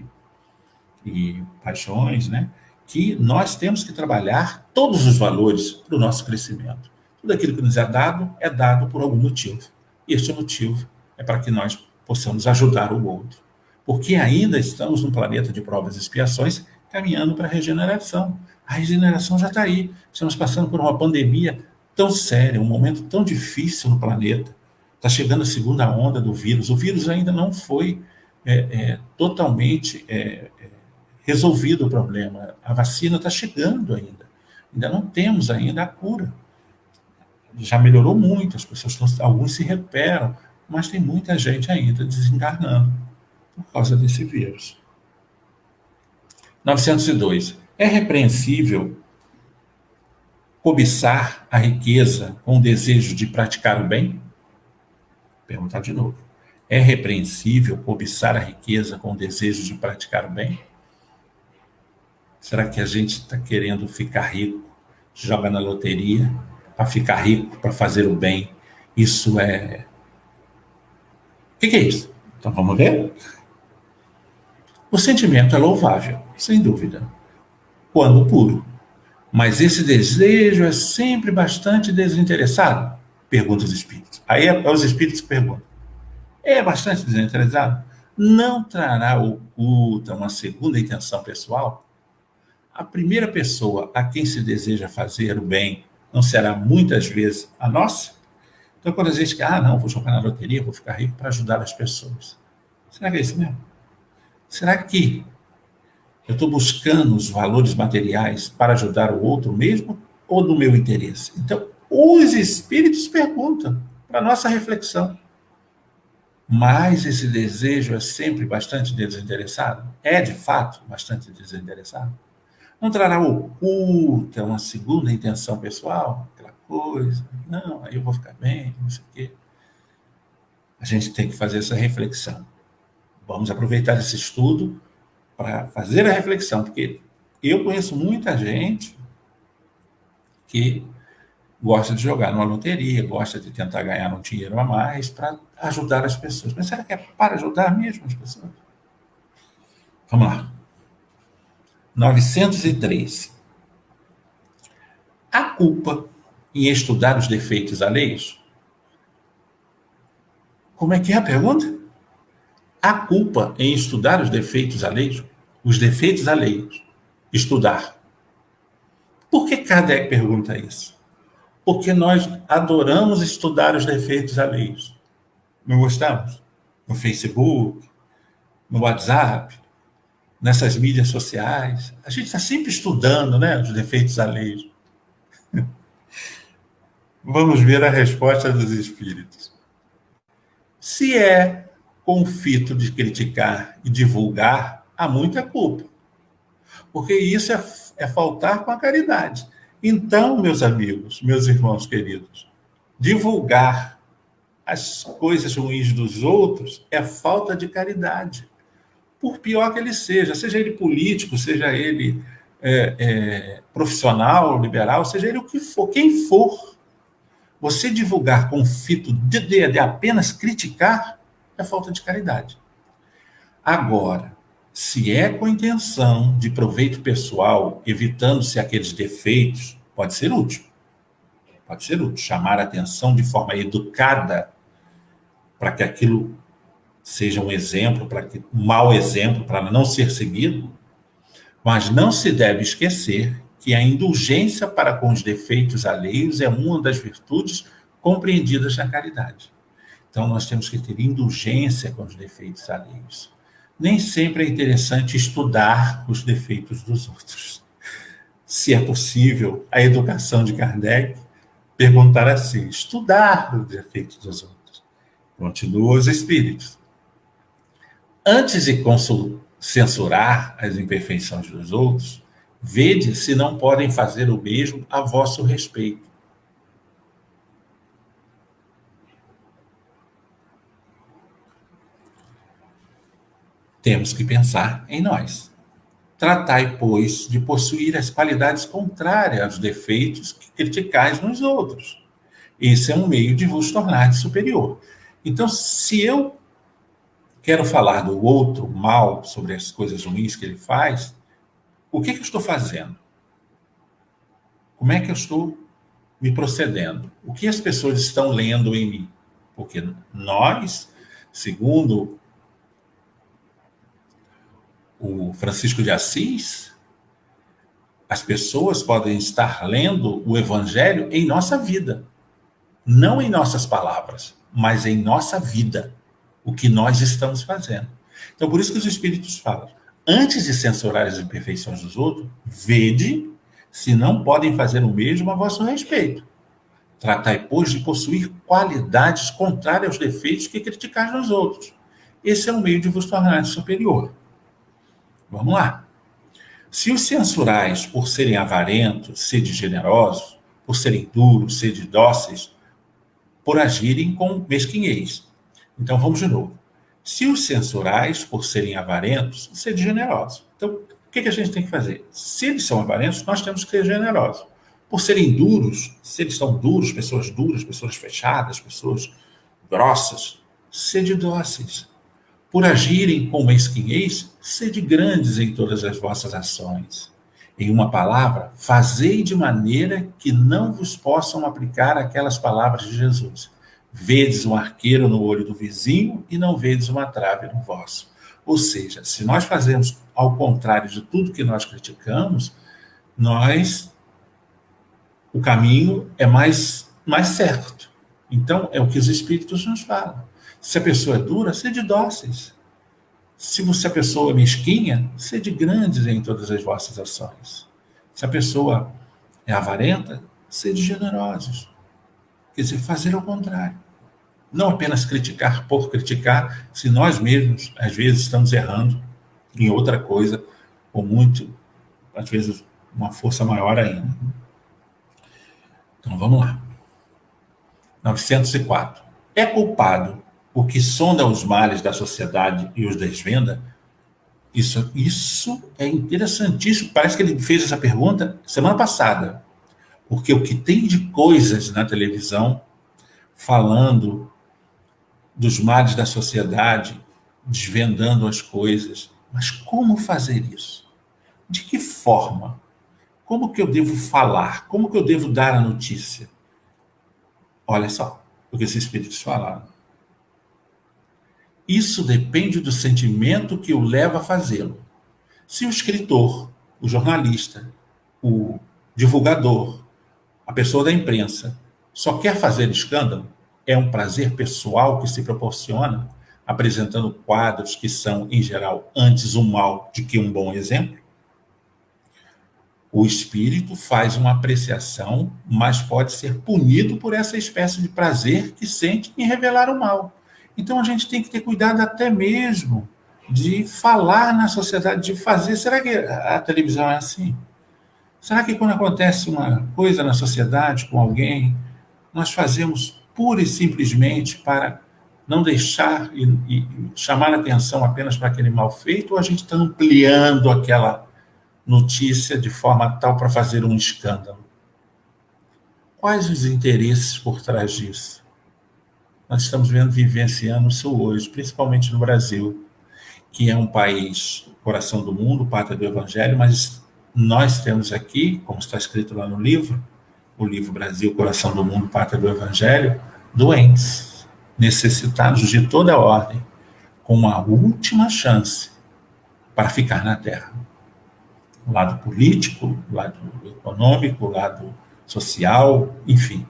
e paixões, né? Que nós temos que trabalhar todos os valores para o nosso crescimento. Tudo aquilo que nos é dado por algum motivo. E este motivo é para que nós possamos ajudar o outro. Porque ainda estamos num planeta de provas e expiações, caminhando para a regeneração. A regeneração já está aí. Estamos passando por uma pandemia tão séria, um momento tão difícil no planeta. Está chegando a segunda onda do vírus. O vírus ainda não foi totalmente resolvido o problema. A vacina está chegando ainda. Ainda não temos ainda a cura. Já melhorou muito, as pessoas alguns se recuperam, mas tem muita gente ainda desencarnando por causa desse vírus. 902. É repreensível cobiçar a riqueza com o desejo de praticar o bem? Perguntar de novo. É repreensível cobiçar a riqueza com o desejo de praticar o bem? Será que a gente está querendo ficar rico, joga na loteria para ficar rico, para fazer o bem? Isso é... O que é isso? Então vamos ver? O sentimento é louvável, sem dúvida, quando puro. Mas esse desejo é sempre bastante desinteressado? Pergunta os espíritos. Aí é os espíritos que perguntam. É bastante desinteressado? Não trará oculta uma segunda intenção pessoal? A primeira pessoa a quem se deseja fazer o bem não será muitas vezes a nossa? Então, quando a gente quer, não, vou jogar na loteria, vou ficar rico para ajudar as pessoas. Será que é isso mesmo? Será que eu estou buscando os valores materiais para ajudar o outro mesmo ou do meu interesse? Então, os espíritos perguntam para nossa reflexão. Mas esse desejo é sempre bastante desinteressado? É, de fato, bastante desinteressado? Não trará oculta uma segunda intenção pessoal? Aquela coisa, não, aí eu vou ficar bem, não sei o quê. A gente tem que fazer essa reflexão. Vamos aproveitar esse estudo para fazer a reflexão, porque eu conheço muita gente que gosta de jogar numa loteria, gosta de tentar ganhar um dinheiro a mais para ajudar as pessoas. Mas será que é para ajudar mesmo as pessoas? Vamos lá. 903. A culpa em estudar os defeitos alheios? Como é que é a pergunta? A culpa em estudar os defeitos alheios? Os defeitos alheios. Estudar. Por que Kardec pergunta isso? Porque nós adoramos estudar os defeitos alheios. Não gostamos? No Facebook, no WhatsApp, nessas mídias sociais. A gente está sempre estudando, né, os defeitos alheios. Vamos ver a resposta dos espíritos. Se é com o fito de criticar e divulgar, há muita culpa. Porque isso é faltar com a caridade. Então, meus amigos, meus irmãos queridos, divulgar as coisas ruins dos outros é falta de caridade. Por pior que ele seja ele político, seja ele profissional, liberal, seja ele o que for, quem for, você divulgar com o fito de apenas criticar é falta de caridade. Agora, se é com intenção de proveito pessoal, evitando-se aqueles defeitos, pode ser útil. Pode ser útil. Chamar a atenção de forma educada para que aquilo seja um exemplo, um mau exemplo, para não ser seguido. Mas não se deve esquecer que a indulgência para com os defeitos alheios é uma das virtudes compreendidas na caridade. Então, nós temos que ter indulgência com os defeitos alheios. Nem sempre é interessante estudar os defeitos dos outros. Se é possível, a educação de Kardec perguntar assim, estudar os defeitos dos outros. Continua os espíritos. Antes de censurar as imperfeições dos outros, vede se não podem fazer o mesmo a vosso respeito. Temos que pensar em nós. Tratai, pois, de possuir as qualidades contrárias aos defeitos que criticais nos outros. Esse é um meio de vos tornar superior. Então, se eu quero falar do outro mal, sobre as coisas ruins que ele faz, o que eu estou fazendo? Como é que eu estou me procedendo? O que as pessoas estão lendo em mim? Porque nós, segundo o Francisco de Assis, as pessoas podem estar lendo o Evangelho em nossa vida. Não em nossas palavras, mas em nossa vida. O que nós estamos fazendo. Então, por isso que os Espíritos falam, antes de censurar as imperfeições dos outros, vede se não podem fazer o mesmo a vosso respeito. Tratai, pois, de possuir qualidades contrárias aos defeitos que criticar nos outros. Esse é o meio de vos tornar superior. Vamos lá. Se os censurais, por serem avarentos, sede generosos, por serem duros, sede dóceis, por agirem com mesquinhez. Então, vamos de novo. Se os censurais, por serem avarentos, sede generosos. Então, o que a gente tem que fazer? Se eles são avarentos, nós temos que ser generosos. Por serem duros, se eles são duros, pessoas fechadas, pessoas grossas, sede dóceis. Por agirem com mesquinhez, sede grandes em todas as vossas ações. Em uma palavra, fazei de maneira que não vos possam aplicar aquelas palavras de Jesus. Vedes um arqueiro no olho do vizinho e não vedes uma trave no vosso. Ou seja, se nós fazemos ao contrário de tudo que nós criticamos, o caminho é mais certo. Então, é o que os Espíritos nos falam. Se a pessoa é dura, sede dóceis. Se a pessoa é mesquinha, sede grandes em todas as vossas ações. Se a pessoa é avarenta, sede generosos. Quer dizer, fazer ao contrário. Não apenas criticar por criticar, se nós mesmos, às vezes, estamos errando em outra coisa, ou muito, às vezes, uma força maior ainda. Então, vamos lá. 904. É culpado o que sonda os males da sociedade e os desvenda? Isso é interessantíssimo. Parece que ele fez essa pergunta semana passada. Porque o que tem de coisas na televisão falando dos males da sociedade, desvendando as coisas. Mas como fazer isso? De que forma? Como que eu devo falar? Como que eu devo dar a notícia? Olha só o que esses espíritos falaram. Isso depende do sentimento que o leva a fazê-lo. Se o escritor, o jornalista, o divulgador, a pessoa da imprensa, só quer fazer escândalo, é um prazer pessoal que se proporciona, apresentando quadros que são, em geral, antes um mal de que um bom exemplo, o espírito faz uma apreciação, mas pode ser punido por essa espécie de prazer que sente em revelar o mal. Então a gente tem que ter cuidado até mesmo de falar na sociedade, de fazer. Será que a televisão é assim? Será que quando acontece uma coisa na sociedade com alguém, nós fazemos pura e simplesmente para não deixar e chamar a atenção apenas para aquele mal feito, ou a gente está ampliando aquela notícia de forma tal para fazer um escândalo? Quais os interesses por trás disso? Nós estamos vivenciando isso hoje, principalmente no Brasil, que é um país, coração do mundo, pátria do Evangelho, mas nós temos aqui, como está escrito lá no livro, o livro Brasil, coração do mundo, pátria do Evangelho, doentes, necessitados de toda a ordem, com uma última chance para ficar na Terra. O lado político, o lado econômico, o lado social, enfim.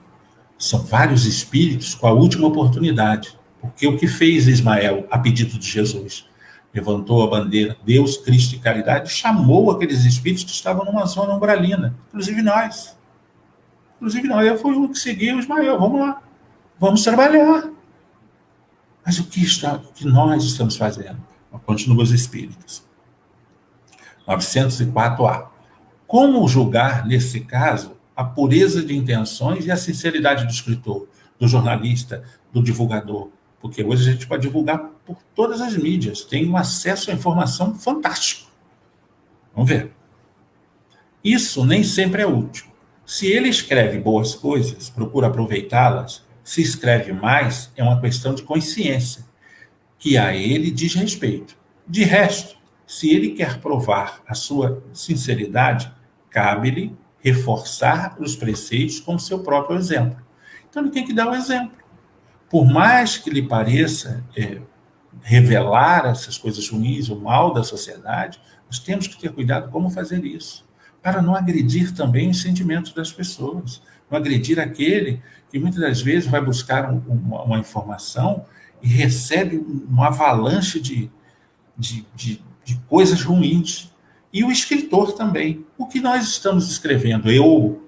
São vários espíritos com a última oportunidade. Porque o que fez Ismael a pedido de Jesus? Levantou a bandeira, Deus, Cristo e caridade, chamou aqueles espíritos que estavam numa zona umbralina, inclusive nós. Eu fui o que seguiu Ismael, vamos lá, vamos trabalhar. Mas o que nós estamos fazendo? Continua os espíritos. 904A. Como julgar, nesse caso, a pureza de intenções e a sinceridade do escritor, do jornalista, do divulgador? Porque hoje a gente pode divulgar por todas as mídias, tem um acesso à informação fantástico. Vamos ver. Isso nem sempre é útil. Se ele escreve boas coisas, procura aproveitá-las, se escreve mais, é uma questão de consciência, que a ele diz respeito. De resto, se ele quer provar a sua sinceridade, cabe-lhe reforçar os preceitos com o seu próprio exemplo. Então ele tem que dar o exemplo. Por mais que lhe pareça revelar essas coisas ruins, o mal da sociedade, nós temos que ter cuidado como fazer isso, para não agredir também os sentimentos das pessoas, não agredir aquele que muitas das vezes vai buscar uma informação e recebe uma avalanche de coisas ruins. E o escritor também. O que nós estamos escrevendo? Eu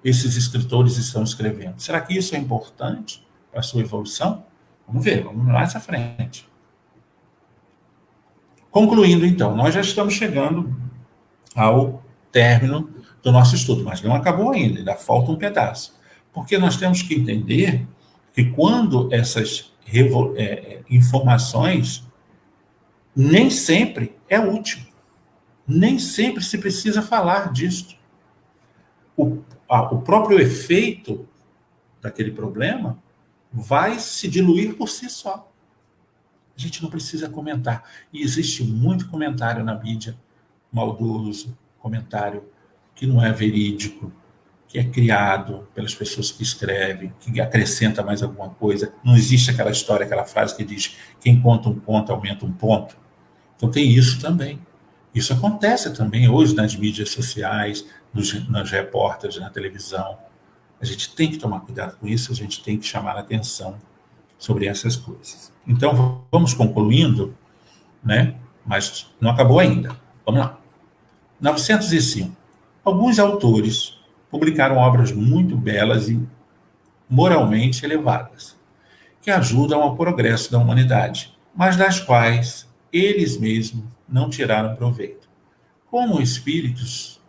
esses escritores estão escrevendo? Será que isso é importante para a sua evolução? Vamos ver, vamos mais à frente. Concluindo, então, nós já estamos chegando ao término do nosso estudo, mas não acabou ainda falta um pedaço. Porque nós temos que entender que quando essas informações, nem sempre é útil, nem sempre se precisa falar disso. O próprio efeito daquele problema vai se diluir por si só. A gente não precisa comentar. E existe muito comentário na mídia maldoso, comentário que não é verídico, que é criado pelas pessoas que escrevem, que acrescenta mais alguma coisa. Não existe aquela história, aquela frase que diz: quem conta um ponto aumenta um ponto. Então tem isso também. Isso acontece também hoje nas mídias sociais, nos repórteres, na televisão. A gente tem que tomar cuidado com isso, a gente tem que chamar a atenção sobre essas coisas. Então, vamos concluindo, né? Mas não acabou ainda. Vamos lá. 905. Alguns autores publicaram obras muito belas e moralmente elevadas, que ajudam ao progresso da humanidade, mas das quais eles mesmos não tiraram proveito. Como espíritos,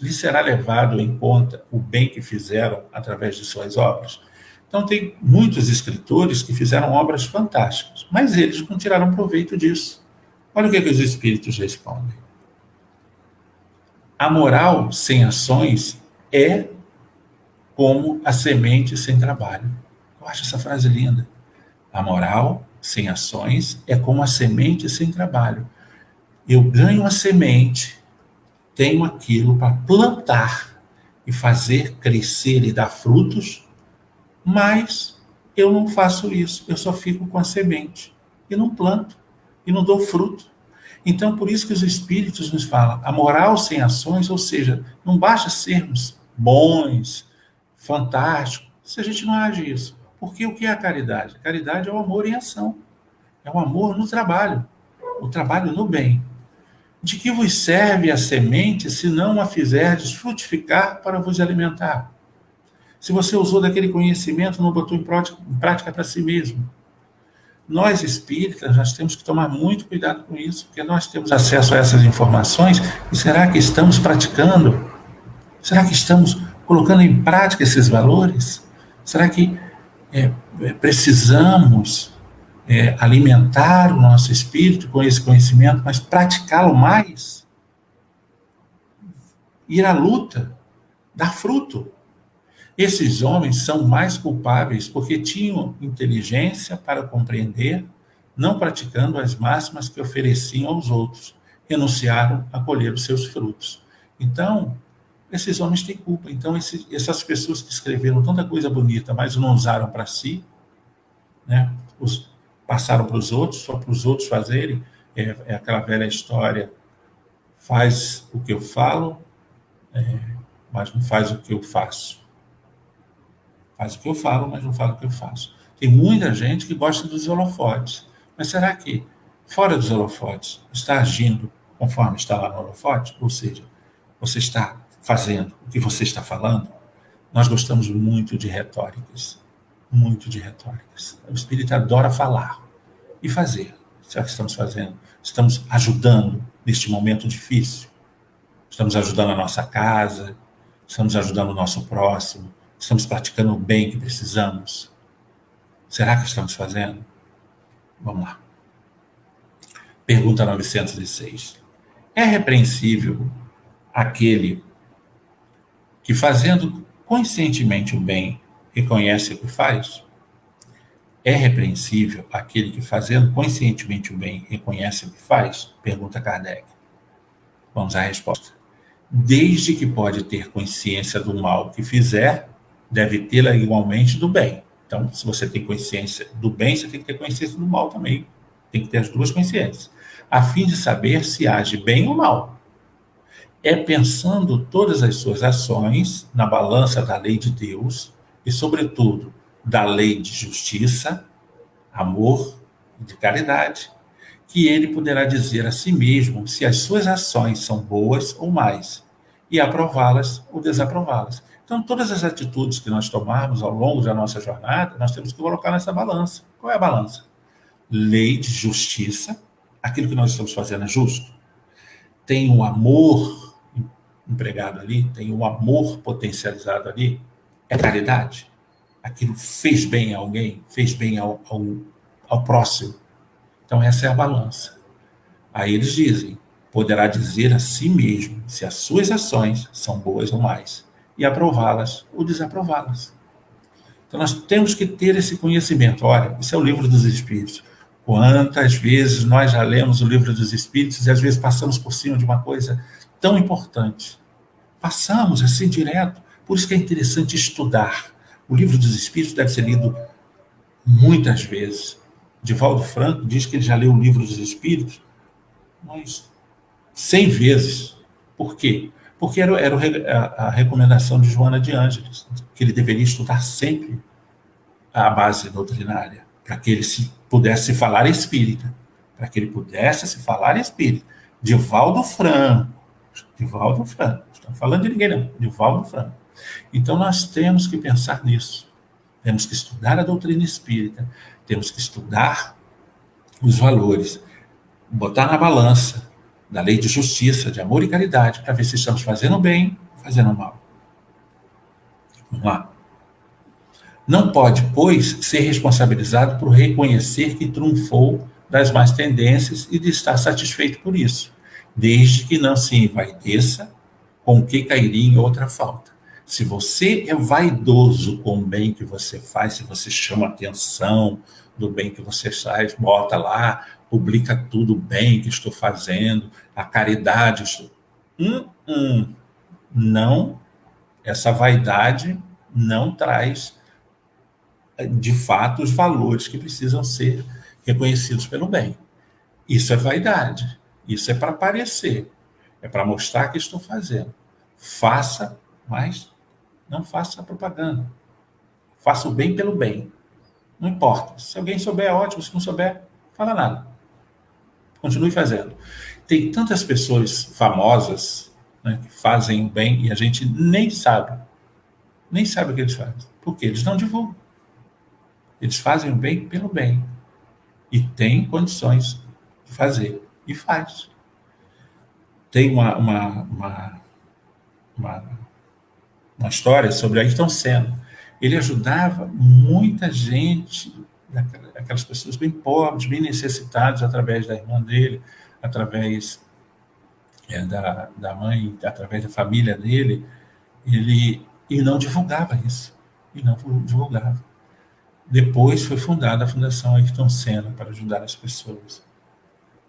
lhes será levado em conta o bem que fizeram através de suas obras? Então, tem muitos escritores que fizeram obras fantásticas, mas eles não tiraram proveito disso. Olha o que os espíritos respondem. A moral sem ações é como a semente sem trabalho. Eu acho essa frase linda. A moral sem ações é como a semente sem trabalho. Eu ganho a semente, tenho aquilo para plantar e fazer crescer e dar frutos, mas eu não faço isso. Eu só fico com a semente e não planto e não dou fruto. Então, por isso que os espíritos nos falam, a moral sem ações, ou seja, não basta sermos bons, fantásticos, se a gente não age isso. Porque o que é a caridade? A caridade é o amor em ação. É o amor no trabalho, o trabalho no bem. De que vos serve a semente se não a fizerdes frutificar para vos alimentar? Se você usou daquele conhecimento, não botou em prática para si mesmo. Nós espíritas, nós temos que tomar muito cuidado com isso, porque nós temos acesso a essas informações e será que estamos praticando? Será que estamos colocando em prática esses valores? Será que precisamos alimentar o nosso espírito com esse conhecimento, mas praticá-lo mais? Ir à luta, dar fruto. Esses homens são mais culpáveis porque tinham inteligência para compreender, não praticando as máximas que ofereciam aos outros, renunciaram a colher os seus frutos. Então, esses homens têm culpa. Então, essas pessoas que escreveram tanta coisa bonita, mas não usaram para si, né? Passaram para os outros, só para os outros fazerem, é aquela velha história, faz o que eu falo, mas não faz o que eu faço. Faz o que eu falo, mas não fala o que eu faço. Tem muita gente que gosta dos holofotes. Mas será que, fora dos holofotes, está agindo conforme está lá no holofote? Ou seja, você está fazendo o que você está falando? Nós gostamos muito de retóricas. Muito de retóricas. O espírito adora falar e fazer. Será que estamos fazendo? Estamos ajudando neste momento difícil? Estamos ajudando a nossa casa? Estamos ajudando o nosso próximo? Estamos praticando o bem que precisamos? Será que estamos fazendo? Vamos lá. Pergunta 906. É repreensível aquele que, fazendo conscientemente o bem, reconhece o que faz? É repreensível aquele que, fazendo conscientemente o bem, reconhece o que faz? Pergunta Kardec. Vamos à resposta. Desde que pode ter consciência do mal que fizer, deve tê-la igualmente do bem. Então, se você tem consciência do bem, você tem que ter consciência do mal também. Tem que ter as duas consciências, a fim de saber se age bem ou mal. É pensando todas as suas ações na balança da lei de Deus e, sobretudo, da lei de justiça, amor e de caridade, que ele poderá dizer a si mesmo se as suas ações são boas ou más, e aprová-las ou desaprová-las. Então, todas as atitudes que nós tomarmos ao longo da nossa jornada, nós temos que colocar nessa balança. Qual é a balança? Lei de justiça, aquilo que nós estamos fazendo é justo? Tem o amor empregado ali? Tem o amor potencializado ali? É caridade? Aquilo fez bem a alguém? Fez bem ao próximo? Então, essa é a balança. Aí eles dizem, poderá dizer a si mesmo se as suas ações são boas ou mais, e aprová-las ou desaprová-las. Então nós temos que ter esse conhecimento. Olha, isso é o livro dos Espíritos. Quantas vezes nós já lemos o livro dos Espíritos e às vezes passamos por cima de uma coisa tão importante. Passamos assim direto. Por isso que é interessante estudar. O livro dos Espíritos deve ser lido muitas vezes. Divaldo Franco diz que ele já leu o livro dos Espíritos mas 100 vezes. Por quê? Porque era a recomendação de Joana de Ângeles, que ele deveria estudar sempre a base doutrinária, para que ele pudesse falar espírita. Para que ele pudesse se falar espírita. Divaldo Franco. Não estamos falando de ninguém, não. Divaldo Franco. Então, nós temos que pensar nisso. Temos que estudar a doutrina espírita. Temos que estudar os valores. Botar na balança da lei de justiça, de amor e caridade, para ver se estamos fazendo bem ou fazendo mal. Vamos lá. Não pode, pois, ser responsabilizado por reconhecer que trunfou das más tendências e de estar satisfeito por isso, desde que não se envaideça com o que cairia em outra falta. Se você é vaidoso com o bem que você faz, se você chama atenção do bem que você faz, bota lá, publica tudo bem que estou fazendo, a caridade. Não, essa vaidade não traz, de fato, os valores que precisam ser reconhecidos pelo bem. Isso é vaidade, isso é para aparecer, é para mostrar que estou fazendo. Faça, mas não faça propaganda. Faça o bem pelo bem. Não importa. Se alguém souber, é ótimo. Se não souber, fala nada. Continue fazendo. Tem tantas pessoas famosas, né, que fazem o bem e a gente nem sabe o que eles fazem. Por quê? Eles não divulgam. Eles fazem o bem pelo bem. E têm condições de fazer. E faz. Tem uma história sobre Ayrton Senna. Ele ajudava muita gente, aquelas pessoas bem pobres, bem necessitadas, através da irmã dele, através da mãe, através da família dele, e não divulgava isso. E não divulgava. Depois foi fundada a Fundação Ayrton Senna para ajudar as pessoas.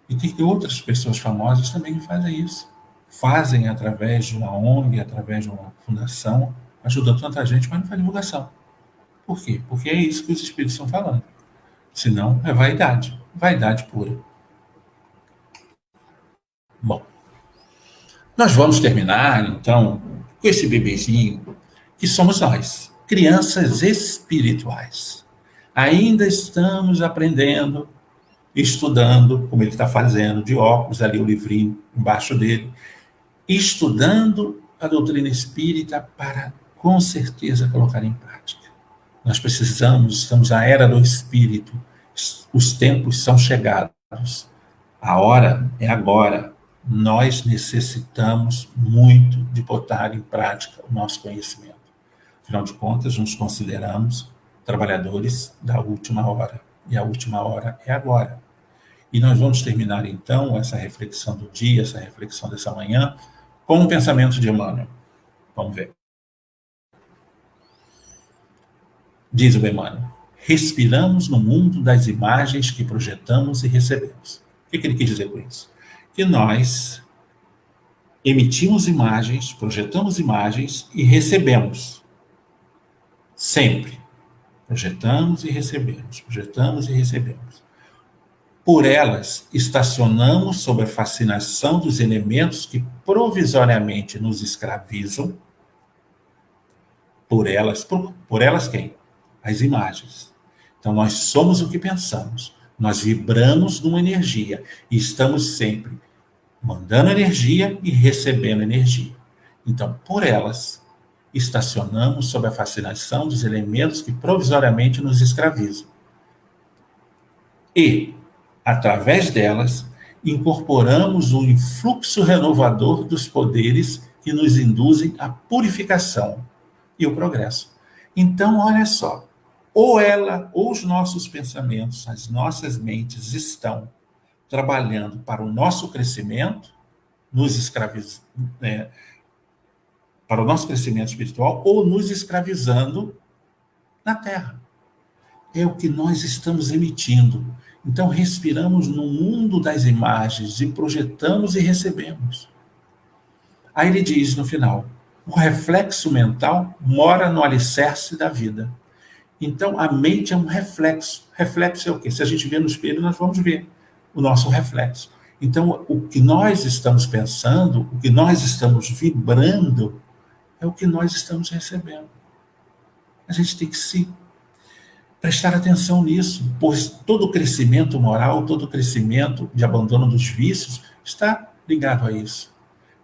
E tem outras pessoas famosas também que fazem isso. Fazem através de uma ONG, através de uma fundação, ajudam tanta gente, mas não faz divulgação. Por quê? Porque é isso que os espíritos estão falando. Senão é vaidade. Vaidade pura. Bom, nós vamos terminar, então, com esse bebezinho que somos nós, crianças espirituais. Ainda estamos aprendendo, estudando, como ele está fazendo, de óculos, ali o livrinho embaixo dele, estudando a doutrina espírita para, com certeza, colocar em prática. Nós estamos na era do espírito, os tempos são chegados, a hora é agora. Nós necessitamos muito de botar em prática o nosso conhecimento. Afinal de contas, nos consideramos trabalhadores da última hora, e a última hora é agora. E nós vamos terminar, então, essa reflexão do dia, essa reflexão dessa manhã, com um pensamento de Emmanuel. Vamos ver. Diz o Emmanuel: respiramos no mundo das imagens que projetamos e recebemos. O que ele quis dizer com isso? Que nós emitimos imagens, projetamos imagens e recebemos. Sempre. Projetamos e recebemos, projetamos e recebemos. Por elas, estacionamos sob a fascinação dos elementos que provisoriamente nos escravizam. Por elas quem? As imagens. Então, nós somos o que pensamos. Nós vibramos numa energia e estamos sempre mandando energia e recebendo energia. Então, por elas, estacionamos sob a fascinação dos elementos que provisoriamente nos escravizam. E, através delas, incorporamos o influxo renovador dos poderes que nos induzem à purificação e o progresso. Então, olha só, ou ela, ou os nossos pensamentos, as nossas mentes estão trabalhando para o nosso crescimento, nos escravizando, para o nosso crescimento espiritual, ou nos escravizando na Terra. É o que nós estamos emitindo. Então, respiramos no mundo das imagens e projetamos e recebemos. Aí ele diz no final: o reflexo mental mora no alicerce da vida. Então, a mente é um reflexo. Reflexo é o quê? Se a gente vê no espelho, nós vamos ver o nosso reflexo. Então, o que nós estamos pensando, o que nós estamos vibrando, é o que nós estamos recebendo. A gente tem que se prestar atenção nisso, pois todo crescimento moral, todo crescimento de abandono dos vícios está ligado a isso,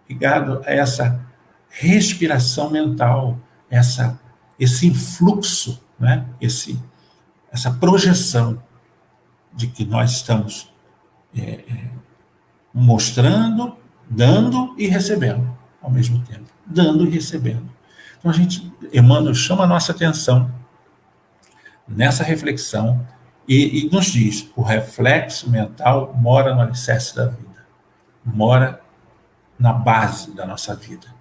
ligado a essa respiração mental, esse influxo, né? Essa projeção de que nós estamos mostrando, dando e recebendo ao mesmo tempo, dando e recebendo. Então Emmanuel chama a nossa atenção nessa reflexão e nos diz: o reflexo mental mora no alicerce da vida, mora na base da nossa vida.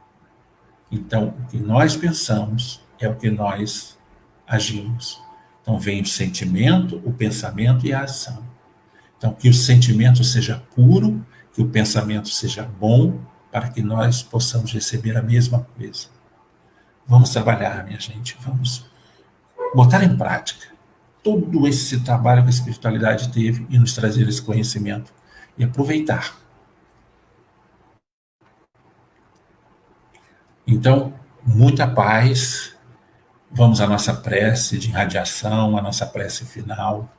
Então, o que nós pensamos é o que nós agimos. Então, vem o sentimento, o pensamento e a ação. Então, que o sentimento seja puro, que o pensamento seja bom, para que nós possamos receber a mesma coisa. Vamos trabalhar, minha gente, vamos botar em prática todo esse trabalho que a espiritualidade teve e nos trazer esse conhecimento e aproveitar. Então, muita paz. Vamos à nossa prece de irradiação, à nossa prece final,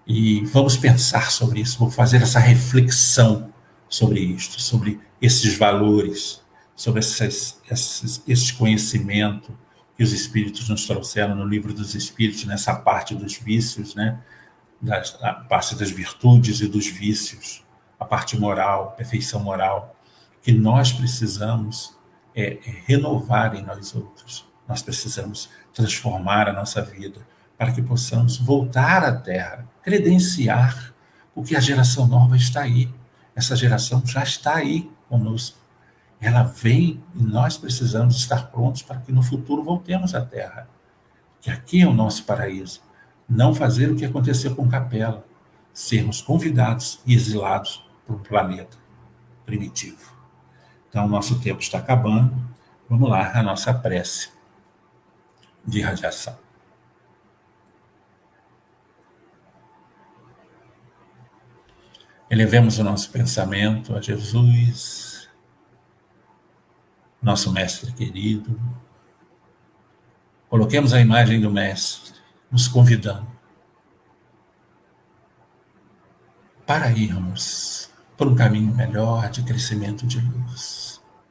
e vamos pensar sobre isso, vamos fazer essa reflexão sobre isto, sobre esses valores, sobre esse conhecimento que os Espíritos nos trouxeram no Livro dos Espíritos, nessa parte dos vícios, né? A parte das virtudes e dos vícios, a parte moral, perfeição moral, que nós precisamos renovar em nós outros. Nós precisamos transformar a nossa vida para que possamos voltar à Terra, credenciar, porque a geração nova está aí. Essa geração já está aí conosco. Ela vem e nós precisamos estar prontos para que no futuro voltemos à Terra. Que aqui é o nosso paraíso. Não fazer o que aconteceu com Capela, sermos convidados e exilados para um planeta primitivo. Então, o nosso tempo está acabando. Vamos lá, a nossa prece de irradiação. Elevemos o nosso pensamento a Jesus, nosso Mestre querido. Coloquemos a imagem do Mestre, nos convidando para irmos por um caminho melhor de crescimento de luz.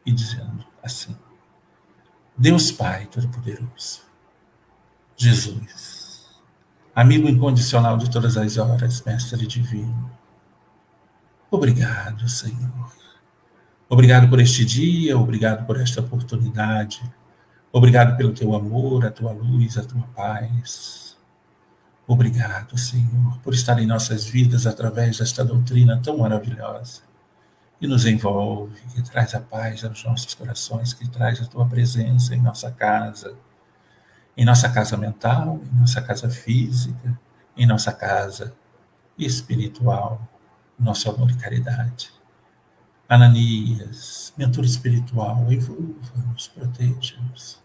E dizendo assim: Deus Pai Todo-Poderoso, Jesus, amigo incondicional de todas as horas, Mestre Divino, obrigado, Senhor. Obrigado por este dia, obrigado por esta oportunidade, obrigado pelo teu amor, a tua luz, a tua paz. Obrigado, Senhor, por estar em nossas vidas através desta doutrina tão maravilhosa, que nos envolve, que traz a paz aos nossos corações, que traz a tua presença em nossa casa mental, em nossa casa física, em nossa casa espiritual, nosso amor e caridade. Ananias, mentor espiritual, envolva-nos, proteja-nos.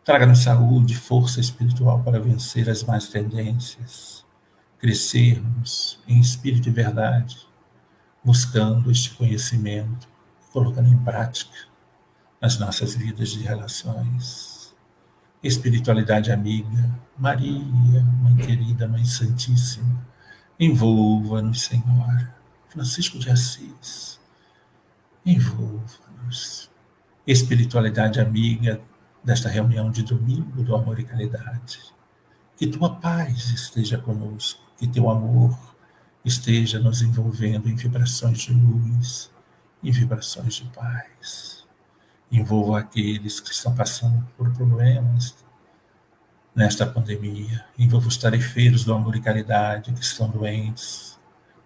Traga-nos saúde, força espiritual para vencer as más tendências, crescermos em espírito e verdade, buscando este conhecimento, colocando em prática nas nossas vidas de relações. Espiritualidade amiga, Maria, Mãe querida, Mãe Santíssima, envolva-nos, Senhora. Francisco de Assis, envolva-nos. espiritualidade amiga desta reunião de domingo do amor e caridade. Que tua paz esteja conosco, que teu amor esteja nos envolvendo em vibrações de luz, em vibrações de paz. Envolva aqueles que estão passando por problemas nesta pandemia. Envolva os tarefeiros do amor e caridade que estão doentes,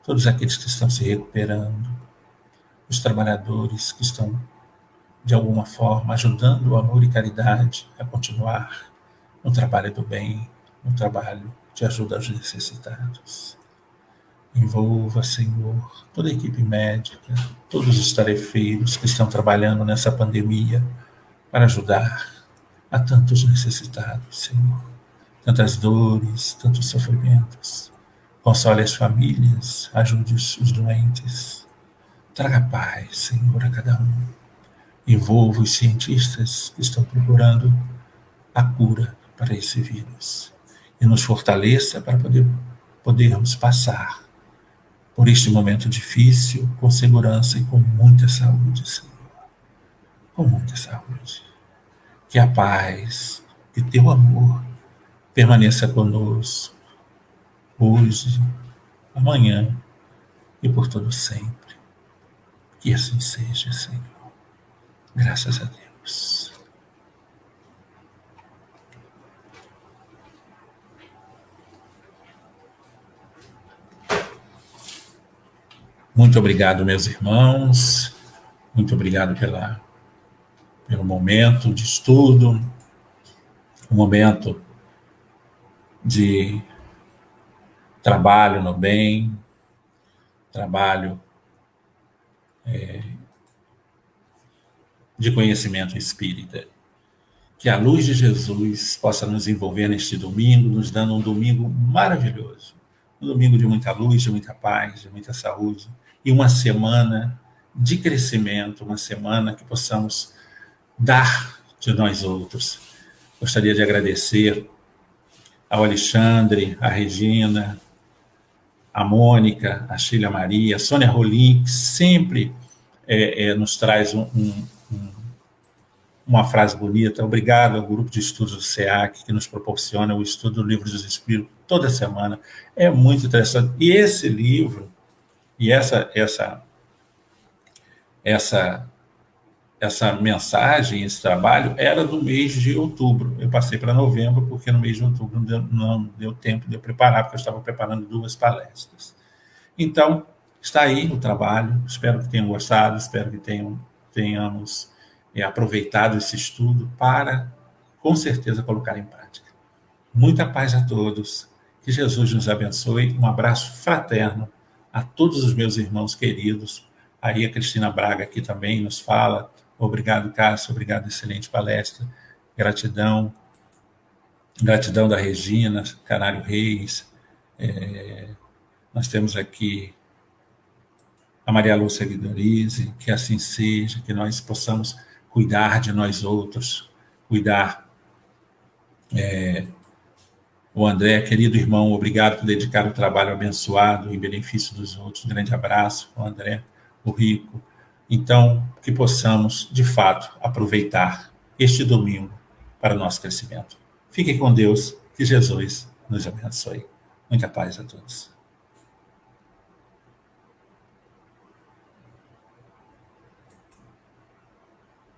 todos aqueles que estão se recuperando, os trabalhadores que estão, de alguma forma, ajudando o amor e caridade a continuar no trabalho do bem, no trabalho de ajuda aos necessitados. Envolva, Senhor, toda a equipe médica, todos os tarefeiros que estão trabalhando nessa pandemia para ajudar a tantos necessitados, Senhor. Tantas dores, tantos sofrimentos. Console as famílias, ajude os doentes. Traga paz, Senhor, a cada um. Envolva os cientistas que estão procurando a cura para esse vírus. E nos fortaleça para podermos passar por este momento difícil, com segurança e com muita saúde, Senhor. Com muita saúde. Que a paz e teu amor permaneça conosco, hoje, amanhã e por todo sempre. Que assim seja, Senhor. Graças a Deus. Muito obrigado, meus irmãos. Muito obrigado pelo momento de estudo, um momento de trabalho no bem, trabalho de conhecimento espírita. Que a luz de Jesus possa nos envolver neste domingo, nos dando um domingo maravilhoso. Um domingo de muita luz, de muita paz, de muita saúde. E uma semana de crescimento, uma semana que possamos dar de nós outros. Gostaria de agradecer ao Alexandre, à Regina, à Mônica, à Sheila Maria, a Sônia Rolim, que sempre nos traz uma frase bonita. Obrigado ao grupo de estudos do SEAC, que nos proporciona o estudo do Livro dos Espíritos toda semana. É muito interessante. E esse livro, e essa mensagem, esse trabalho, era do mês de outubro. Eu passei para novembro, porque no mês de outubro não deu tempo de eu preparar, porque eu estava preparando 2 palestras. Então, está aí o trabalho. Espero que tenham gostado, espero que tenhamos aproveitado esse estudo para, com certeza, colocar em prática. Muita paz a todos. Que Jesus nos abençoe. Um abraço fraterno a todos os meus irmãos queridos. Aí a Cristina Braga aqui também nos fala. Obrigado, Cássio. Obrigado, excelente palestra. Gratidão. Gratidão da Regina, Canário Reis. Nós temos aqui a Maria Lúcia Guidorize. Que assim seja, que nós possamos cuidar de nós outros, cuidar. O André, querido irmão, obrigado por dedicar o trabalho abençoado em benefício dos outros. Um grande abraço, o André, o Rico. Então, que possamos, de fato, aproveitar este domingo para o nosso crescimento. Fiquem com Deus, que Jesus nos abençoe. Muita paz a todos.